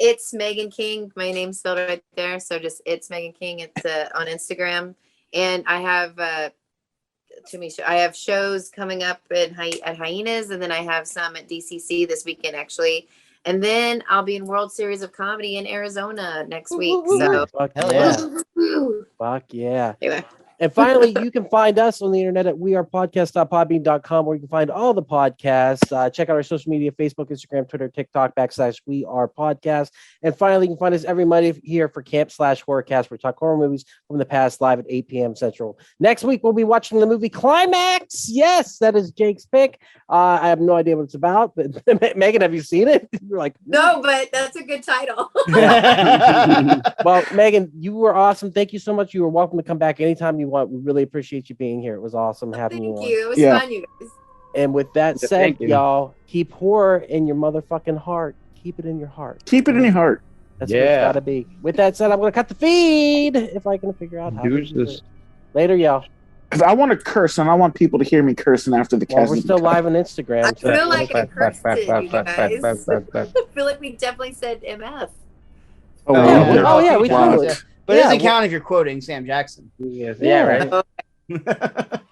It's Megan King. My name's spelled right there. So just it's Megan King. It's on Instagram. And I have I have shows coming up at Hyenas, and then I have some at DCC this weekend actually. And then I'll be in World Series of Comedy in Arizona next week. So Fuck Hell yeah. Fuck yeah. Anyway. And finally, you can find us on the internet at wearepodcast.podbean.com, where you can find all the podcasts. Check out our social media, Facebook, Instagram, Twitter, TikTok, /WeArePodcast. And finally, you can find us every Monday here for Camp/Horrorcast, where we talk horror movies from the past live at 8 p.m. Central. Next week, we'll be watching the movie Climax. Yes, that is Jake's pick. I have no idea what it's about, but Megan, have you seen it? You're like, No, but that's a good title. well, Megan, you were awesome. Thank you so much. You are welcome to come back anytime you want. We really appreciate you being here. It was awesome having you on. Thank you. It was fun, you guys. And with that said, thank you. y'all, keep horror in your motherfucking heart. Keep it in your heart. Keep it in your heart. That's what it's gotta be. With that said, I'm gonna cut the feed if I can figure out how to do it. Later, y'all. Because I want to curse, and I want people to hear me cursing after the Well, cast. we're still live on Instagram. I so- feel like I cursed it, you guys. I feel like we definitely said MF. Oh, yeah, we totally. But it doesn't count if you're quoting Sam Jackson. Right.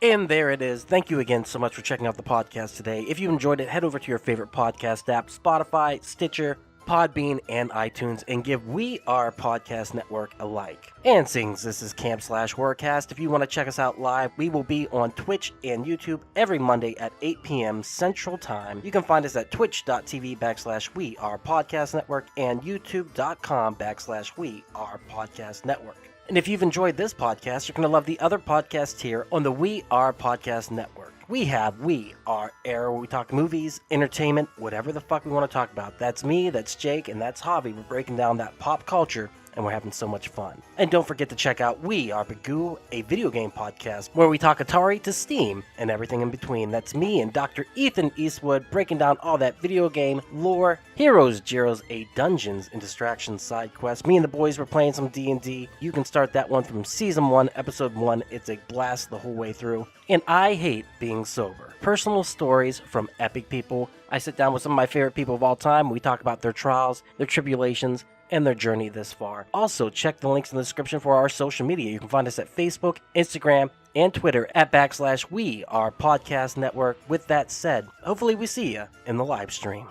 And there it is. Thank you again so much for checking out the podcast today. If you enjoyed it, head over to your favorite podcast app, Spotify, Stitcher, Podbean, and iTunes, and give We Are Podcast Network a like. And since this is Camp/Horrorcast, if you want to check us out live, we will be on Twitch and YouTube every Monday at 8 p.m. Central Time. You can find us at twitch.tv/We Are Podcast Network and youtube.com/We Are Podcast Network. And if you've enjoyed this podcast, you're going to love the other podcasts here on the We Are Podcast Network. We have We Are Air, where we talk movies, entertainment, whatever the fuck we want to talk about. That's me, that's Jake, and that's Javi. We're breaking down that pop culture, and we're having so much fun. And don't forget to check out We Are Bagu, a video game podcast, where we talk Atari to Steam and everything in between. That's me and Dr. Ethan Eastwood breaking down all that video game lore, heroes, Gyros, dungeons, and distractions side quests. Me and the boys were playing some D&D. You can start that one from Season 1, Episode 1. It's a blast the whole way through. And I hate being sober. Personal stories from epic people. I sit down with some of my favorite people of all time. We talk about their trials, their tribulations, and their journey this far. Also, check the links in the description for our social media. You can find us at Facebook, Instagram, and Twitter at /We Are Podcast Network. With that said, hopefully we see you in the live stream.